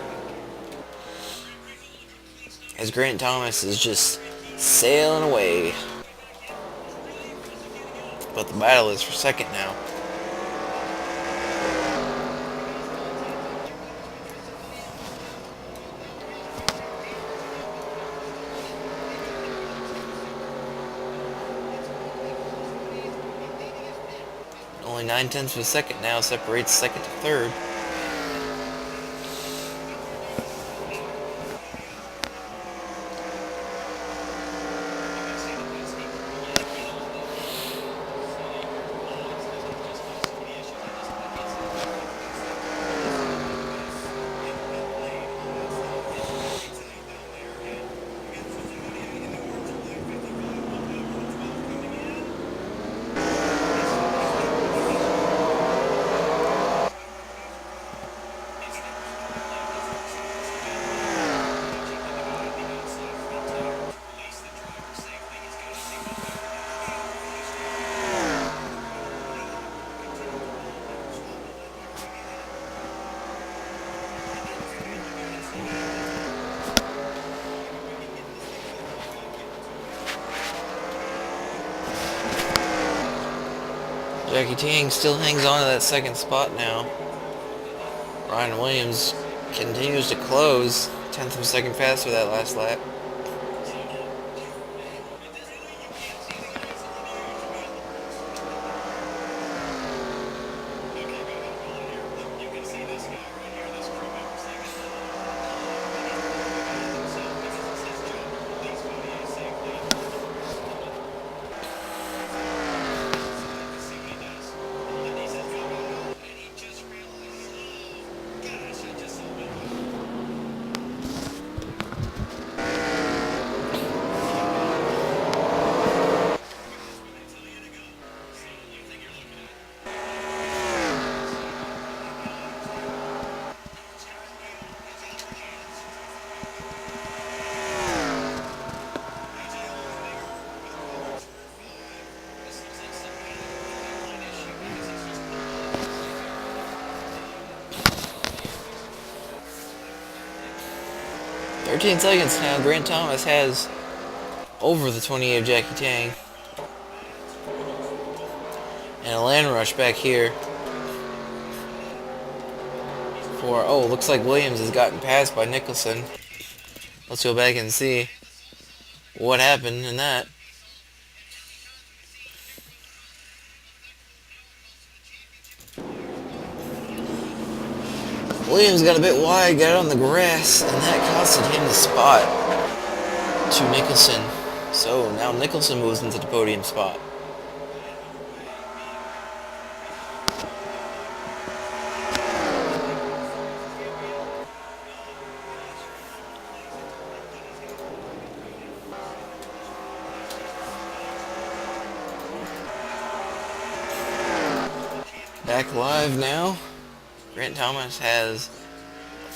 as Grant Thomas is just sailing away, but the battle is for 2nd now. Only 9/10 of a second now separates 2nd to 3rd. Jackie Tang still hangs on to that second spot now. Ryan Williams continues to close. 10th of a second faster that last lap. "13 seconds now. Grant Thomas has over the 28 of Jackie Tang. And a land rush back here. Looks like Williams has gotten passed by Nicholson. Let's go back and see what happened in that. Williams got a bit wide, got on the grass, and that costed him the spot to Nicholson. So now Nicholson moves into the podium spot. Back live now. Grant Thomas has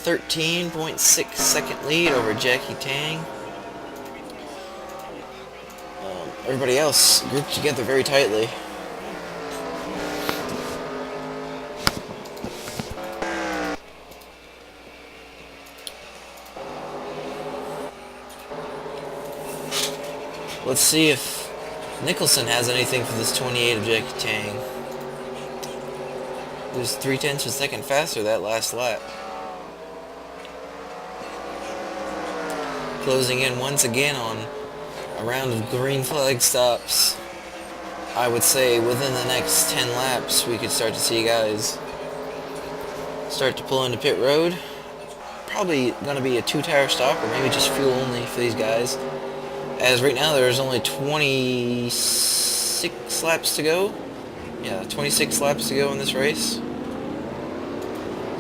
13.6 second lead over Jackie Tang. Everybody else grouped together very tightly. Let's see if Nicholson has anything for this 28 of Jackie Tang. He was 0.3 of a second faster that last lap. Closing in once again on a round of green flag stops. I would say within the next 10 laps we could start to see guys start to pull into pit road. Probably going to be a 2-tire stop or maybe just fuel only for these guys. As right now there's only 26 laps to go. Yeah, 26 laps to go in this race.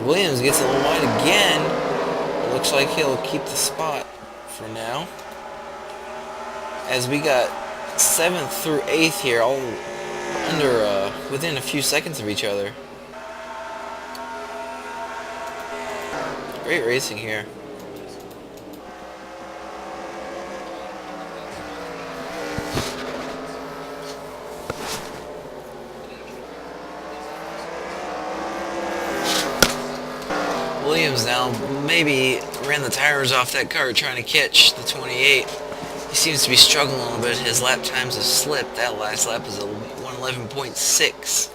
Williams gets a little wide again. It looks like he'll keep the spot for now. As we got 7th through 8th here, all under within a few seconds of each other. Great racing here. Williams now maybe ran the tires off that car trying to catch the 28. He seems to be struggling a little bit. His lap times have slipped. That last lap was a 111.6.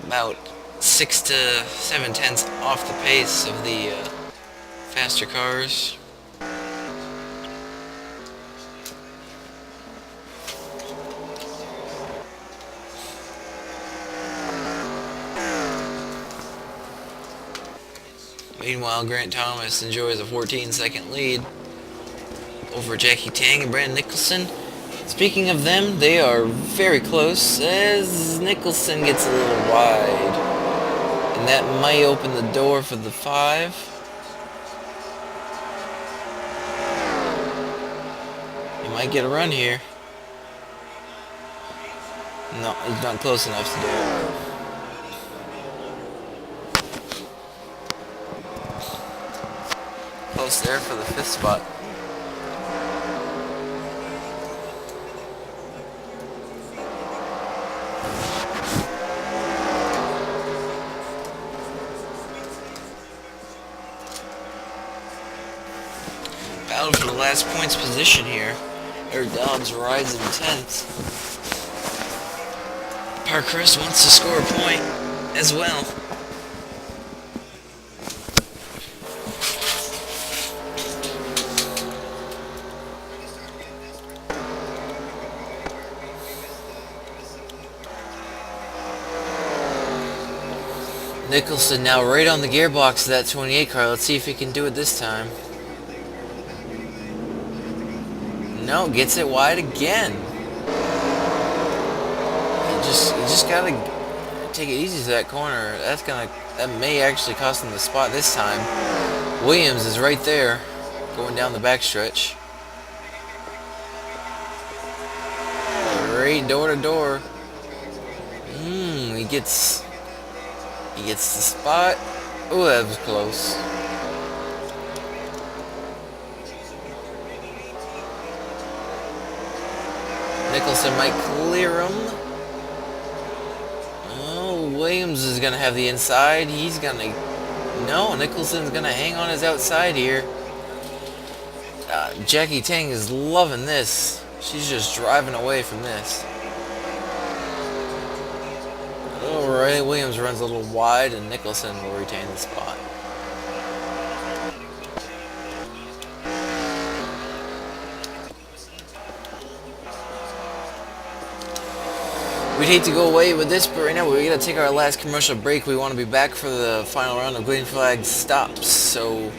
About 6 to 7 tenths off the pace of the faster cars. Meanwhile, Grant Thomas enjoys a 14-second lead over Jackie Tang and Brandon Nicholson. Speaking of them, they are very close as Nicholson gets a little wide. And that might open the door for the 5. He might get a run here. No, he's not close enough to do it. Close there for the 5th spot. Battle for the last points position here. Eric Dobbs rides in 10th. Parkhurst wants to score a point as well. Nicholson now right on the gearbox of that 28 car. Let's see if he can do it this time. No, gets it wide again. You just gotta take it easy to that corner. That may actually cost him the spot this time. Williams is right there, going down the backstretch. Right door to door. He gets the spot. Oh, that was close. Nicholson might clear him. Oh, Williams is going to have the inside. No, Nicholson's going to hang on his outside here. Jackie Tang is loving this. She's just driving away from this. Alright, Williams runs a little wide and Nicholson will retain the spot. We'd hate to go away with this, but right now we're going to take our last commercial break. We want to be back for the final round of green flag stops, so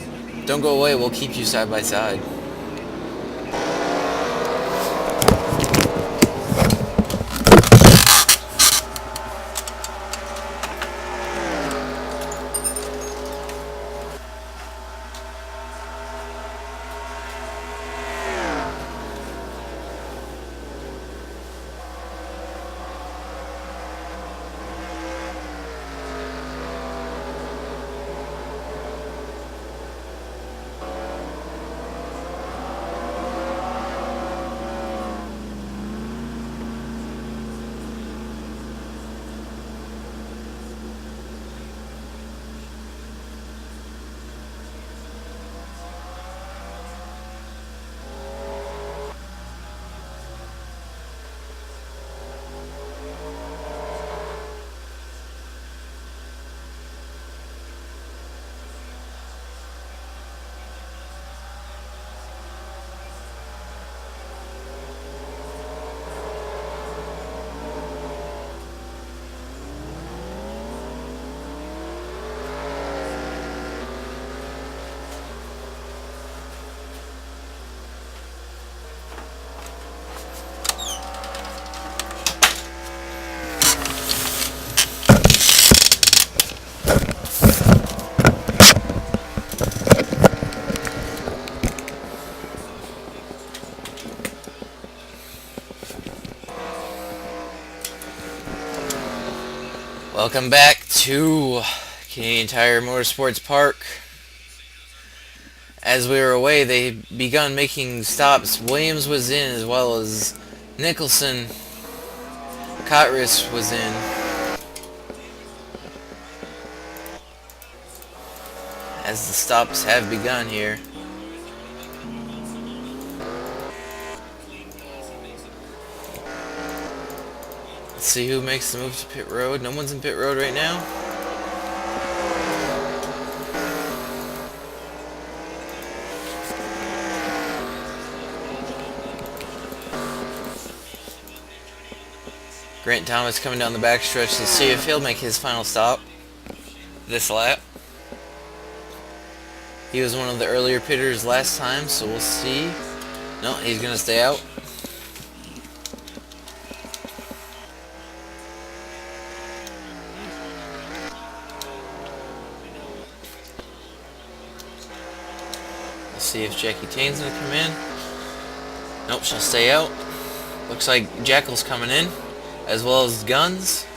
don't go away. We'll keep you side by side. Welcome back to Canadian Tire Motorsports Park. As we were away, they begun making stops. Williams was in, as well as Nicholson. Cotris was in. As the stops have begun here. Let's see who makes the move to pit road. No one's in pit road right now. Grant Thomas coming down the backstretch. Let's see if he'll make his final stop this lap. He was one of the earlier pitters last time, so we'll see. No, he's going to stay out. See if Jackie Tane's gonna come in. Nope, she'll stay out. Looks like Jackal's coming in, as well as Guns.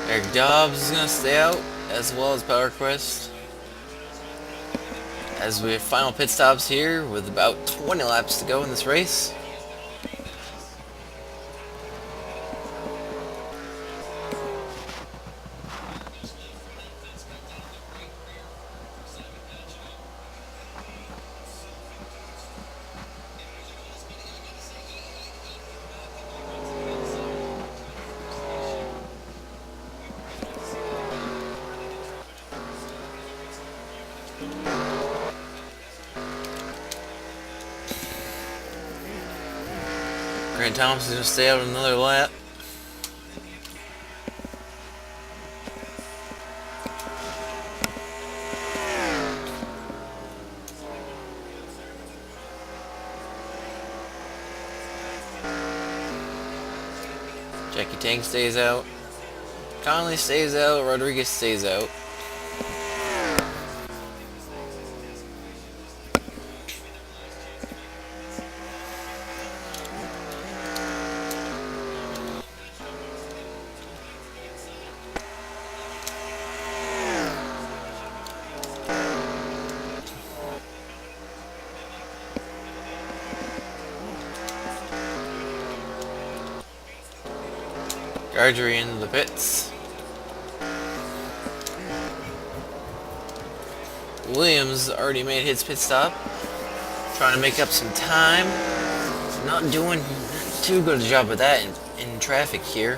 Eric Dobbs is gonna stay out, as well as Power Quest. As we have final pit stops here, with about 20 laps to go in this race. Grant Thomas is going to stay out another lap. Jackie Tang stays out. Conley stays out. Rodriguez stays out. Gargery into the pits. Williams already made his pit stop, trying to make up some time. Not doing too good a job of that in traffic here.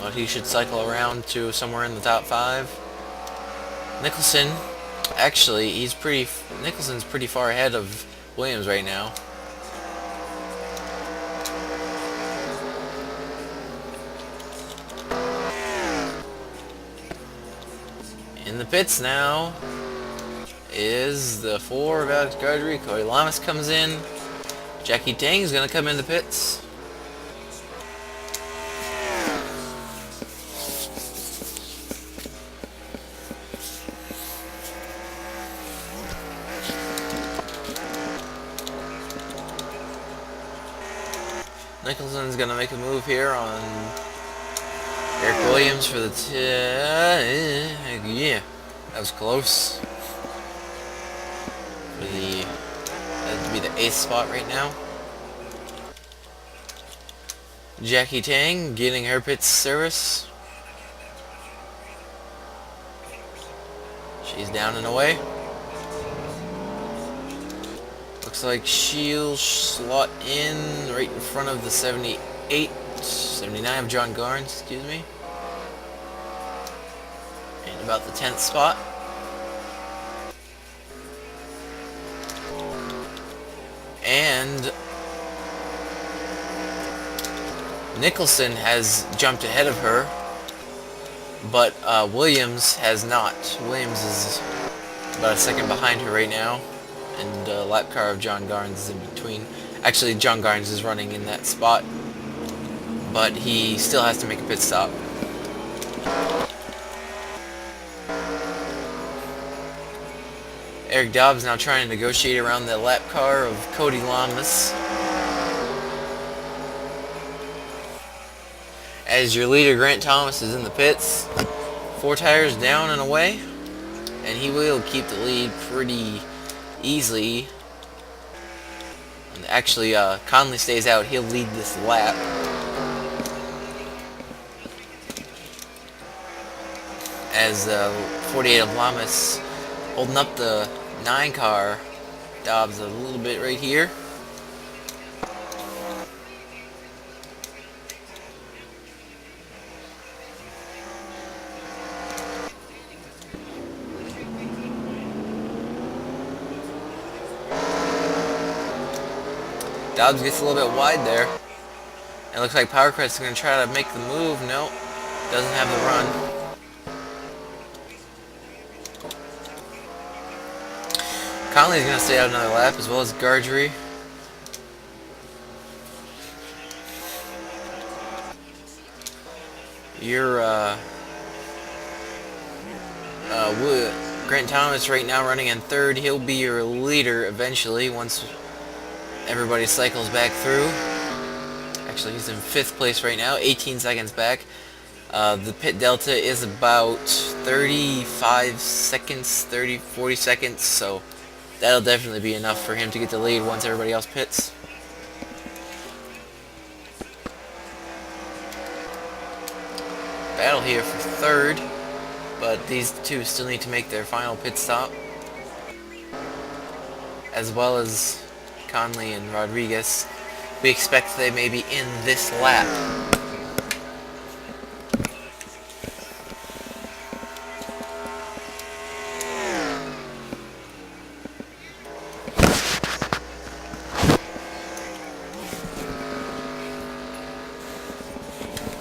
But he should cycle around to somewhere in the top 5. Nicholson, actually, Nicholson's pretty far ahead of Williams right now. In the pits now is the 4 of Alex Gargery. Cody Lamas comes in. Jackie Tang is going to come in the pits. Nicholson's going to make a move here on Eric Williams for the yeah, that was close. That would be the 8th spot right now. Jackie Tang getting her pit service. She's down and away. Looks like she'll slot in right in front of the 79 of John Garnes, excuse me. In about the 10th spot. And Nicholson has jumped ahead of her, but Williams has not. Williams is about a second behind her right now, and lap car of John Garnes is in between. Actually, John Garnes is running in that spot, but he still has to make a pit stop. Eric Dobbs now trying to negotiate around the lap car of Cody Lamas. As your leader, Grant Thomas, is in the pits. 4 tires down and away, and he will keep the lead pretty easily. And actually, Conley stays out. He'll lead this lap. As 48 of Lamas holding up the 9 car. Dobbs a little bit right here. Dobbs gets a little bit wide there. It looks like PowerCrest is going to try to make the move. No, doesn't have the run. Conley's going to stay out another lap, as well as Gargery. Your Grant Thomas right now running in 3rd. He'll be your leader eventually once everybody cycles back through. Actually, he's in 5th place right now, 18 seconds back. The pit delta is about 35 seconds, 40 seconds, so that'll definitely be enough for him to get the lead once everybody else pits. Battle here for 3rd, but these two still need to make their final pit stop, as well as Conley and Rodriguez. We expect they may be in this lap.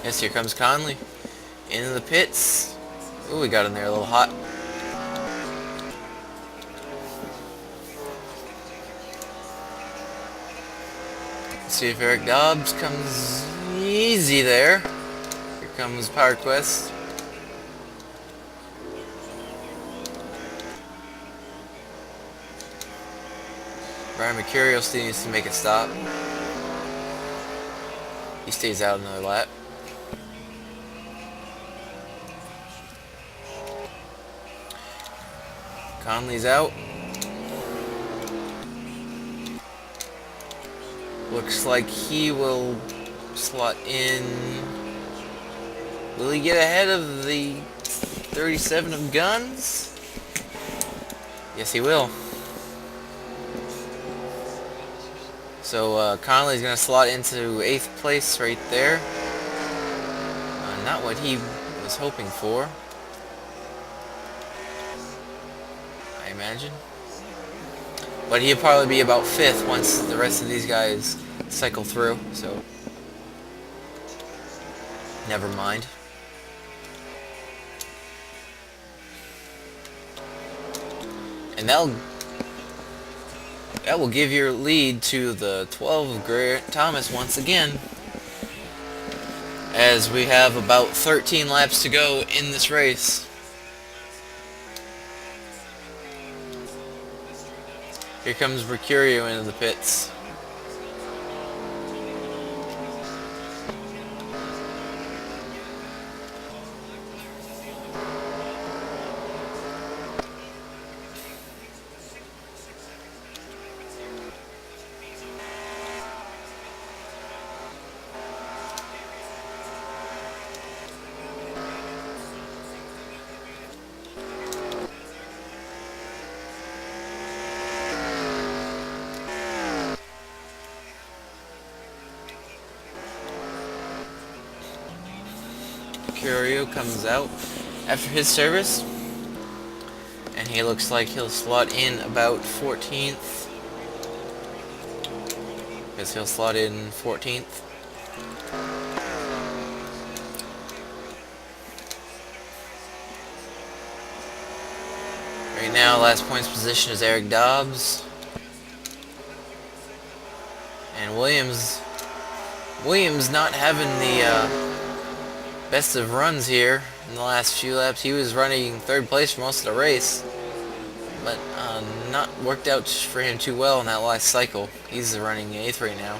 Yes, here comes Conley into the pits. Ooh, we got in there a little hot. Let's see if Eric Dobbs comes easy there. Here comes Power Quest. Brian Mercurio still needs to make a stop. He stays out another lap. Conley's out. Looks like he will slot in. Will he get ahead of the 37 of Guns? Yes, he will. So Conley's going to slot into 8th place right there. Not what he was hoping for, I imagine. But he'll probably be about 5th once the rest of these guys cycle through, so never mind. And that will give your lead to the 12 of Grant Thomas once again, as we have about 13 laps to go in this race. Here comes Mercurio into the pits. Mercurio comes out after his service, and he looks like he'll slot in about 14th. Because he'll slot in 14th. Right now, last points position is Eric Dobbs. And Williams not having the best of runs here in the last few laps. He was running 3rd place for most of the race, but not worked out for him too well in that last cycle. He's running 8th right now.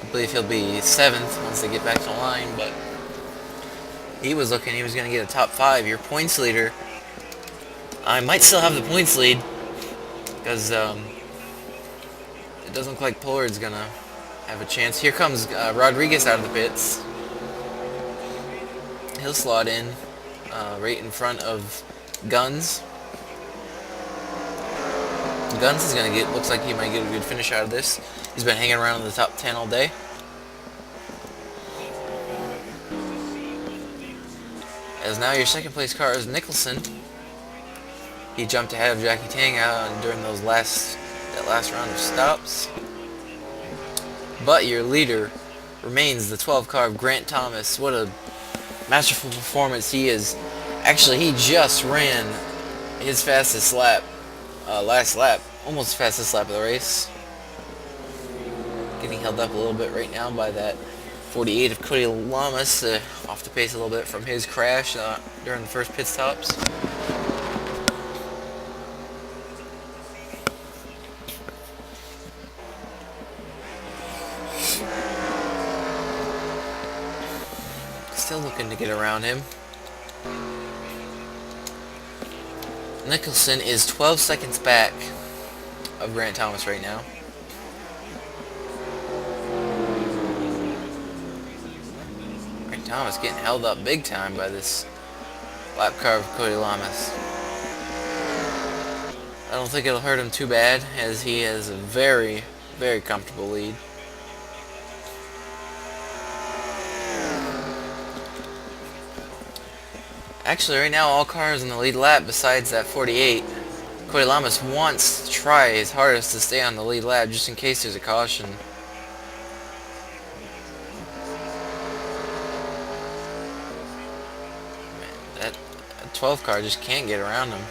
I believe he'll be 7th once they get back to the line, but he was looking, he was going to get a top 5. Your points leader, I might still have the points lead, because it doesn't look like Pollard's going to have a chance. Here comes Rodriguez out of the pits. He'll slot in right in front of Guns. Guns is going to get, looks like he might get a good finish out of this. He's been hanging around in the top 10 all day. As now your 2nd place car is Nicholson. He jumped ahead of Jackie Tang during that last round of stops. But your leader remains the 12 car of Grant Thomas. What a masterful performance he is. Actually, he just ran his fastest lap, last lap, almost the fastest lap of the race. Getting held up a little bit right now by that 48 of Cody Lamas, off the pace a little bit from his crash during the first pit stops. Still looking to get around him. Nicholson is 12 seconds back of Grant Thomas right now. Grant Thomas getting held up big time by this lap car of Cody Lamas. I don't think it'll hurt him too bad, as he has a very, very comfortable lead. Actually, right now, all cars in the lead lap besides that 48. Cody Lamas wants to try his hardest to stay on the lead lap just in case there's a caution. 12 car just can't get around him.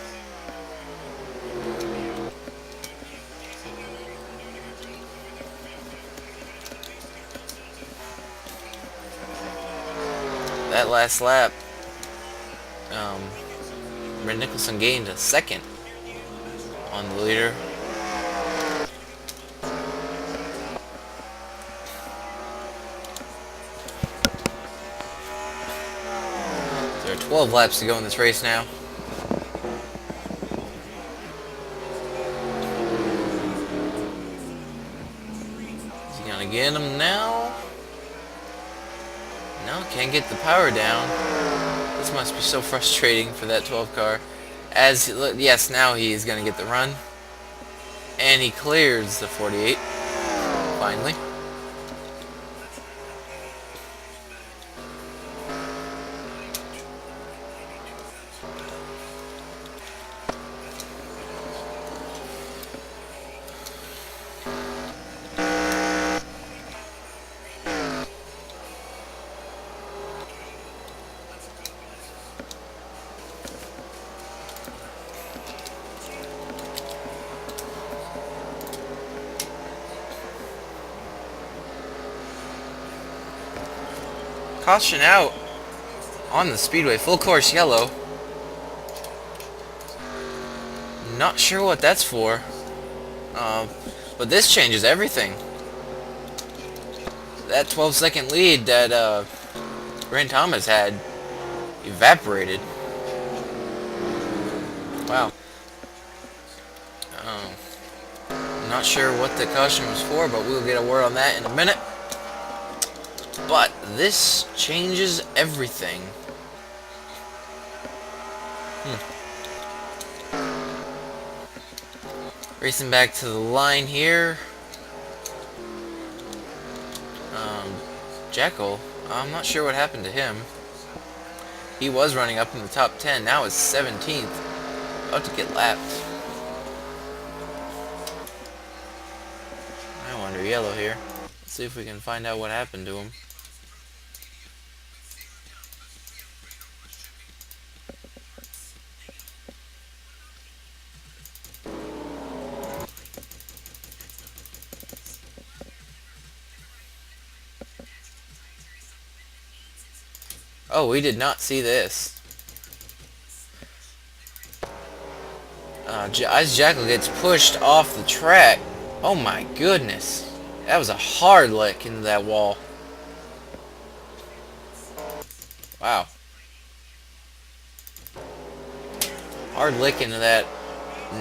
That last lap, Brent Nicholson gained a second on the leader. There are 12 laps to go in this race now. Is he gonna get him now? No, can't get the power down. This must be so frustrating for that 12 car. Yes, now he is gonna get the run. And he clears the 48, finally. Caution out on the speedway, full course yellow. Not sure what that's for, but this changes everything. That 12-second lead that Grant Thomas had evaporated. Wow. I'm not sure what the caution was for, but we'll get a word on that in a minute. But this changes everything. Racing back to the line here. Jekyll, I'm not sure what happened to him. He was running up in the top 10, now it's 17th. About to get lapped. I wonder, yellow here. Let's see if we can find out what happened to him. Oh, we did not see this. As Jackal gets pushed off the track. Oh my goodness. That was a hard lick into that wall. Wow. Hard lick into that.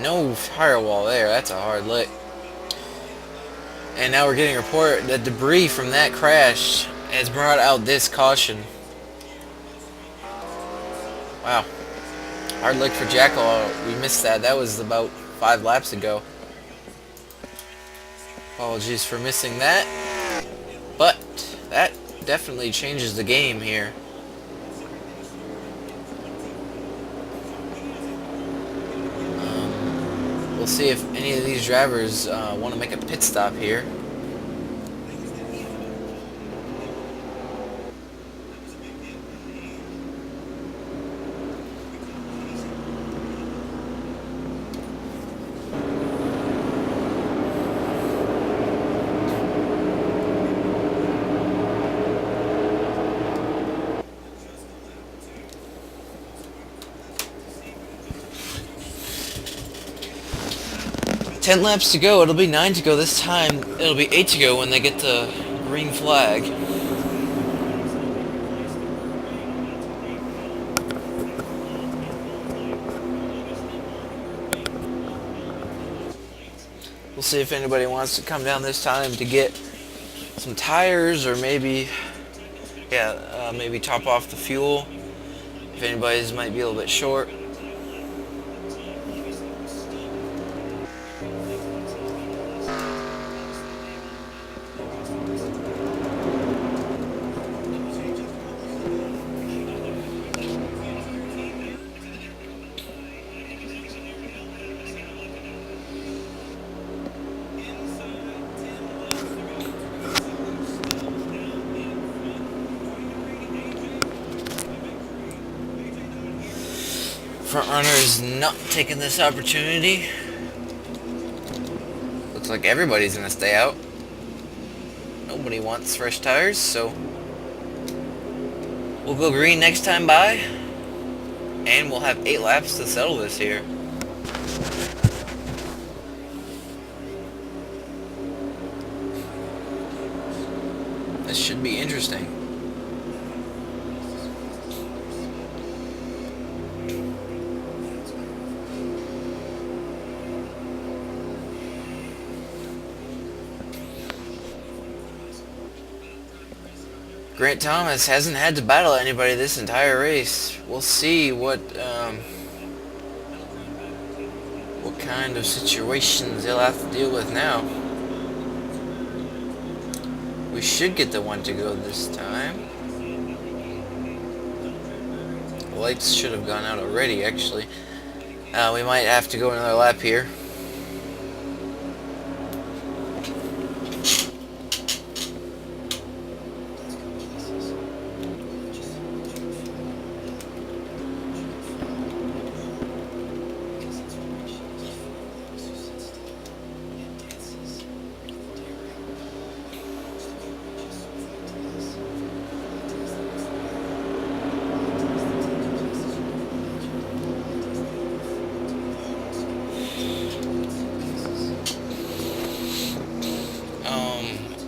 No tire wall there. That's a hard lick. And now we're getting a report that debris from that crash has brought out this caution. Wow. Hard lick for Jackal. We missed that. That was about 5 laps ago. Apologies for missing that. But that definitely changes the game here. We'll see if any of these drivers want to make a pit stop here. Ten laps to go. It'll be 9 to go this time. It'll be 8 to go when they get the green flag. We'll see if anybody wants to come down this time to get some tires, or maybe, maybe top off the fuel. If anybody's might be a little bit short. front runner is not taking this opportunity. Looks like everybody's gonna stay out. Nobody wants fresh tires, so we'll go green next time by, and we'll have 8 laps to settle this here. This should be interesting. Grant Thomas hasn't had to battle anybody this entire race. We'll see what kind of situations he'll have to deal with now. We should get the one to go this time. The lights should have gone out already, actually. We might have to go another lap here.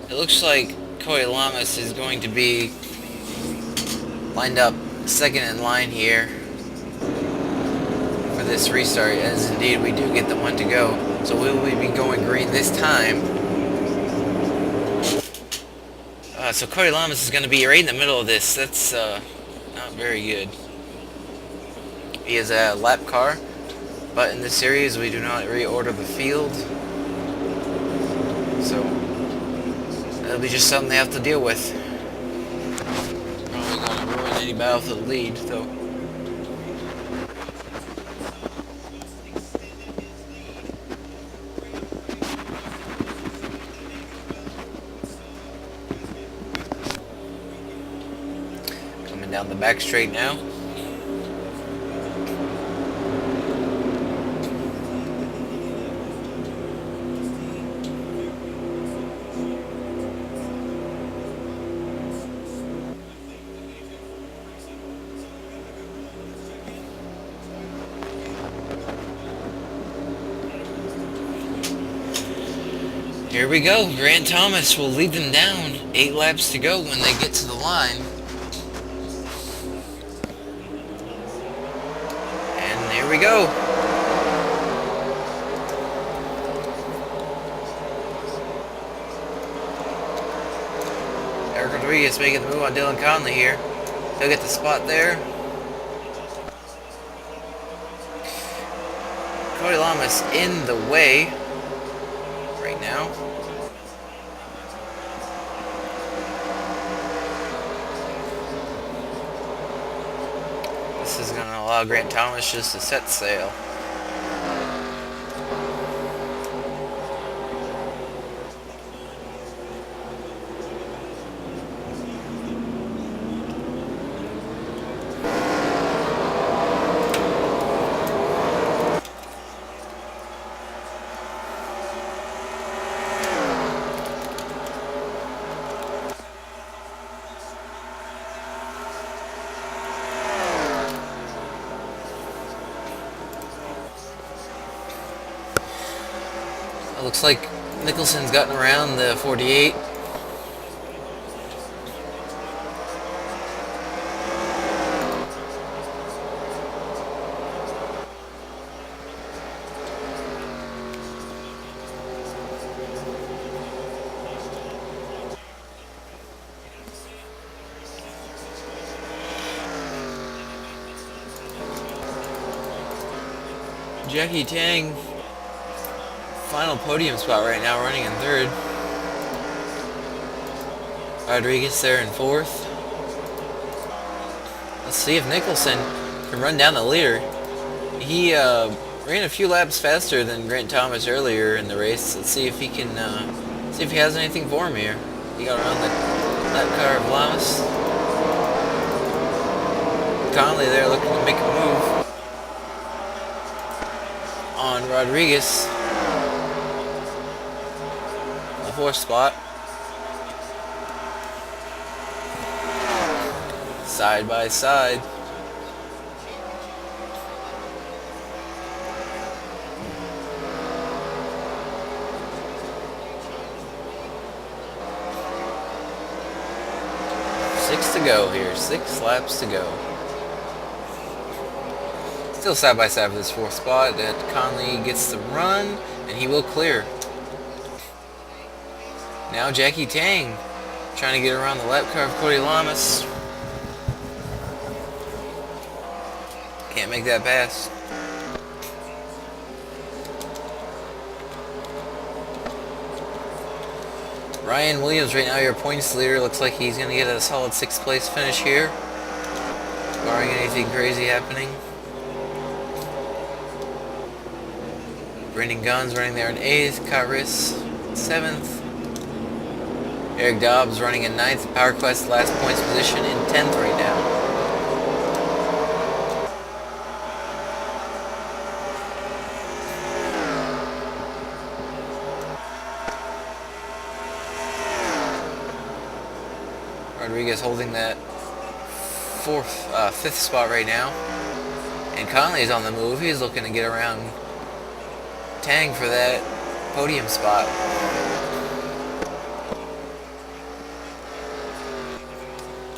It looks like Cody Lamas is going to be lined up second in line here for this restart, as indeed we do get the one to go. So we will be going green this time. So Cody Lamas is going to be right in the middle of this. That's not very good. He is a lap car, but in this series we do not reorder the field. So it'll be just something they have to deal with. Probably gonna ruin any battle for the lead, though. Coming down the back straight now. Here we go. Grant Thomas will lead them down. 8 laps to go when they get to the line. And here we go. Eric Rodriguez making the move on Dylan Conley here. He'll get the spot there. Cody Lamas in the way right now. This is going to allow Grant Thomas just to set sail. It looks like Nicholson's gotten around the 48. Jackie Tang, final podium spot right now, running in 3rd. Rodriguez there in 4th. Let's see if Nicholson can run down the leader. He ran a few laps faster than Grant Thomas earlier in the race. Let's see if he can see if he has anything for him here. He got around the lap car of Lamas. Conley there looking to make a move. on Rodriguez. The 4th spot. Side by side. Six to go here. 6 laps to go. Still side by side for this 4th spot. That Conley gets the run, and he will clear. Now Jackie Tang trying to get around the lap car of Cody Lamas. Can't make that pass. Ryan Williams right now your points leader. Looks like he's going to get a solid 6th place finish here, barring anything crazy happening. Brendan Gunn's running there in 8th. Karis 7th. Eric Dobbs running in 9th. PowerQuest last points position in 10th right now. Rodriguez holding that 5th spot right now. And Conley's on the move. He's looking to get around Tang for that podium spot.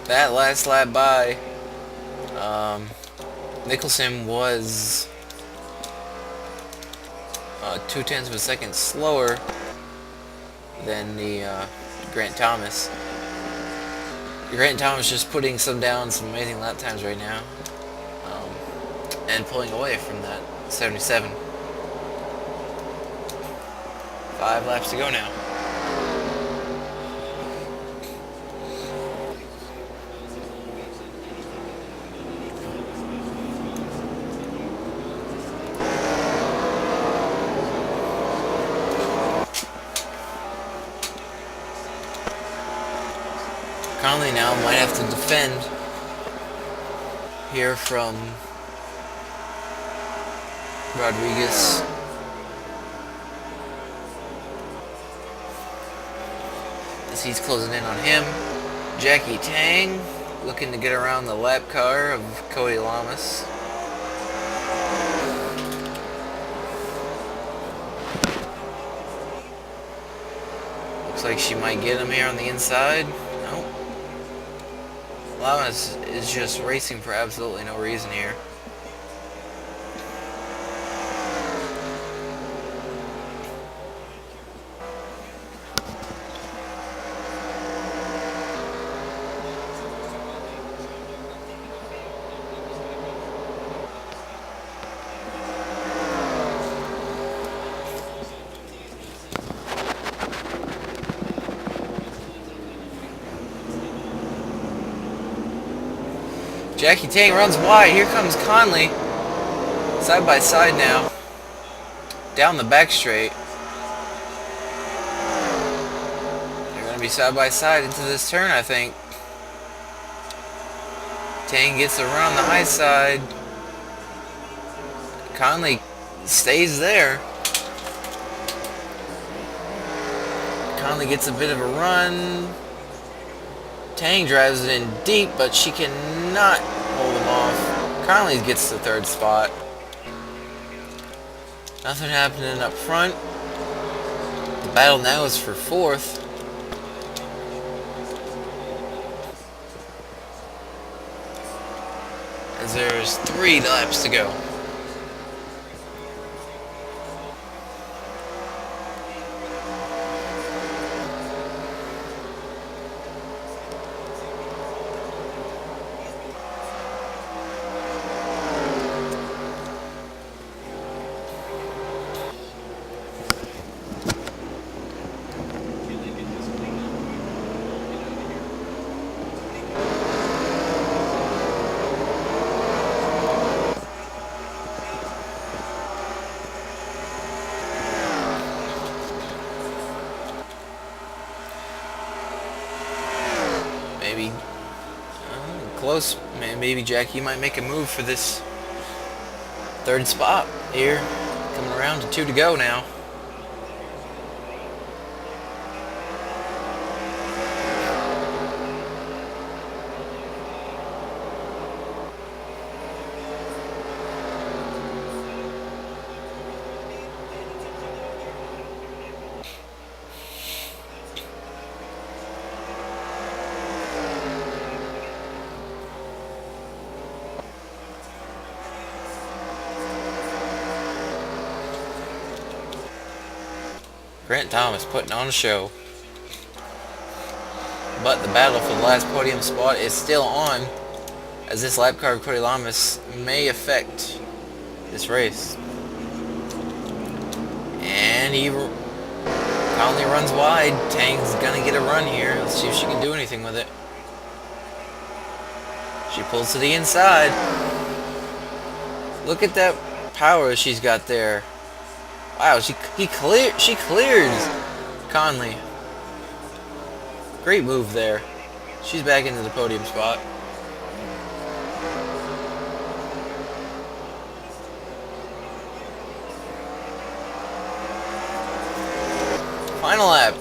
That last lap by Nicholson was 0.2 of a second slower than the Grant Thomas. Grant Thomas just putting some amazing lap times right now, and pulling away from that 77. 5 laps to go now. Conley now might have to defend here from Rodriguez. As he's closing in on him. Jackie Tang looking to get around the lap car of Cody Lamas. Looks like she might get him here on the inside. Nope. Lamas is just racing for absolutely no reason here. Jackie Tang runs wide. Here comes Conley. Side by side now. Down the back straight. They're going to be side by side into this turn, I think. Tang gets a run on the high side. Conley stays there. Conley gets a bit of a run. Tang drives it in deep, but she cannot hold him off. Conley gets the 3rd spot. Nothing happening up front. The battle now is for 4th. As there's 3 laps to go. Maybe close. Maybe Jackie might make a move for this 3rd spot here. Coming around to 2 to go now. Grant Thomas putting on a show. But the battle for the last podium spot is still on, as this lap car of Cody Lamas may affect this race. And he Conley runs wide. Tang's gonna get a run here. Let's see if she can do anything with it. She pulls to the inside. Look at that power she's got there. Wow, she clears Conley. Great move there. She's back into the podium spot. Final lap.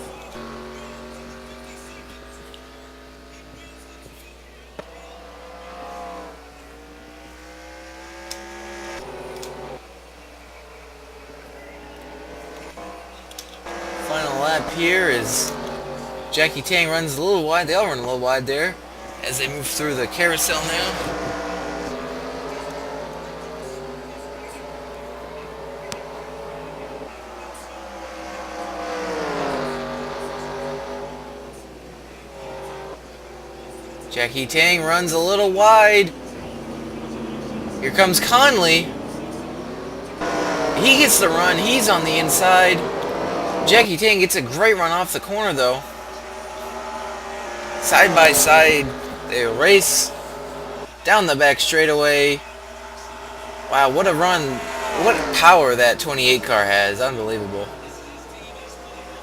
Final lap here is Jackie Tang runs a little wide. They all run a little wide there as they move through the carousel now. Jackie Tang runs a little wide. Here comes Conley. He gets the run. He's on the inside. Jackie Tang gets a great run off the corner though. Side by side, they race down the back straightaway. Wow, what a run. What power that 28 car has. Unbelievable.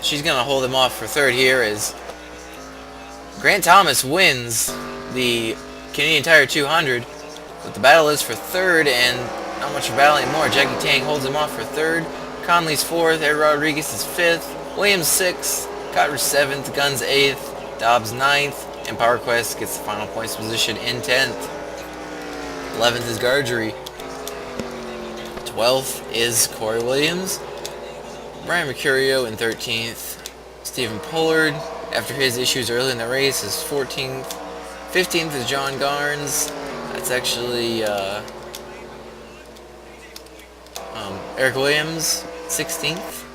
She's going to hold him off for third here as Grant Thomas wins the Canadian Tire 200. But the battle is for third, and not much of a battle anymore. Jackie Tang holds him off for third. Conley's fourth. Ed Rodriguez is fifth. Williams sixth. Cotter seventh. Guns eighth. Dobbs 9th, and Power Quest gets the final points position in 10th. 11th is Gargery. 12th is Corey Williams. Brian Mercurio in 13th. Stephen Pollard, after his issues early in the race, is 14th. 15th is John Garnes. That's actually Eric Williams. 16th.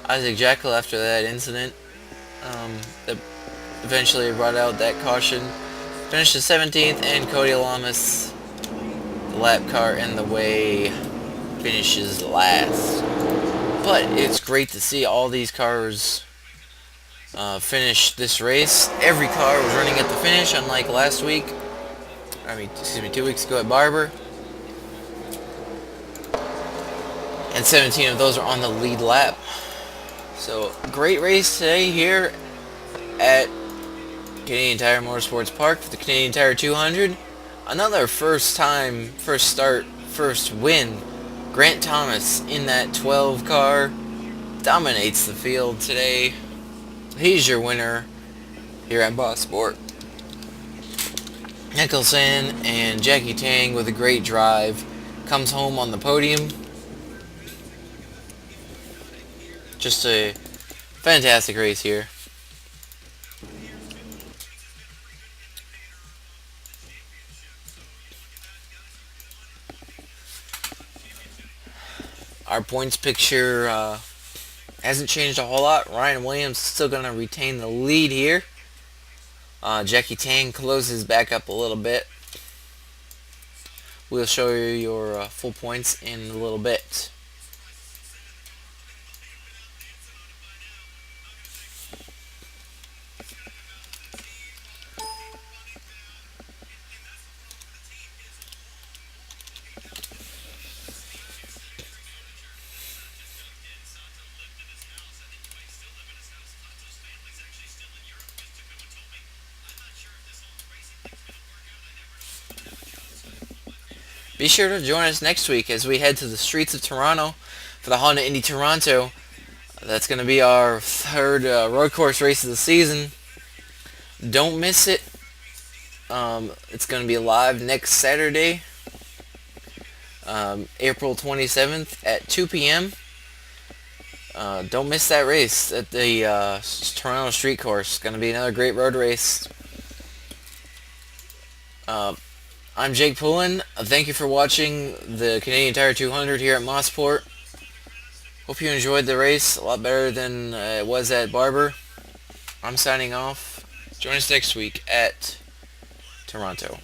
Isaac Jekyll after that incident. That eventually brought out that caution. Finishes 17th, and Cody Lamas, the lap car in the way, finishes last. But it's great to see all these cars finish this race. Every car was running at the finish, unlike last week. Excuse me, 2 weeks ago at Barber. And 17 of those are on the lead lap. So, great race today here at Canadian Tire Motorsports Park for the Canadian Tire 200. Another first start, first win. Grant Thomas in that 12 car dominates the field today. He's your winner here at Mosport. Nicholson and Jackie Tang with a great drive comes home on the podium. Just a fantastic race here. Our points picture hasn't changed a whole lot. Ryan Williams is still going to retain the lead here. Jackie Tang closes back up a little bit. We'll show you your full points in a little bit. Be sure to join us next week as we head to the streets of Toronto for the Honda Indy Toronto. That's going to be our third road course race of the season. Don't miss it. It's going to be live next Saturday, April 27th at 2 p.m. Don't miss that race at the Toronto Street Course. It's going to be another great road race. I'm Jake Pullen. Thank you for watching the Canadian Tire 200 here at Mosport. Hope you enjoyed the race. A lot better than it was at Barber. I'm signing off. Join us next week at Toronto.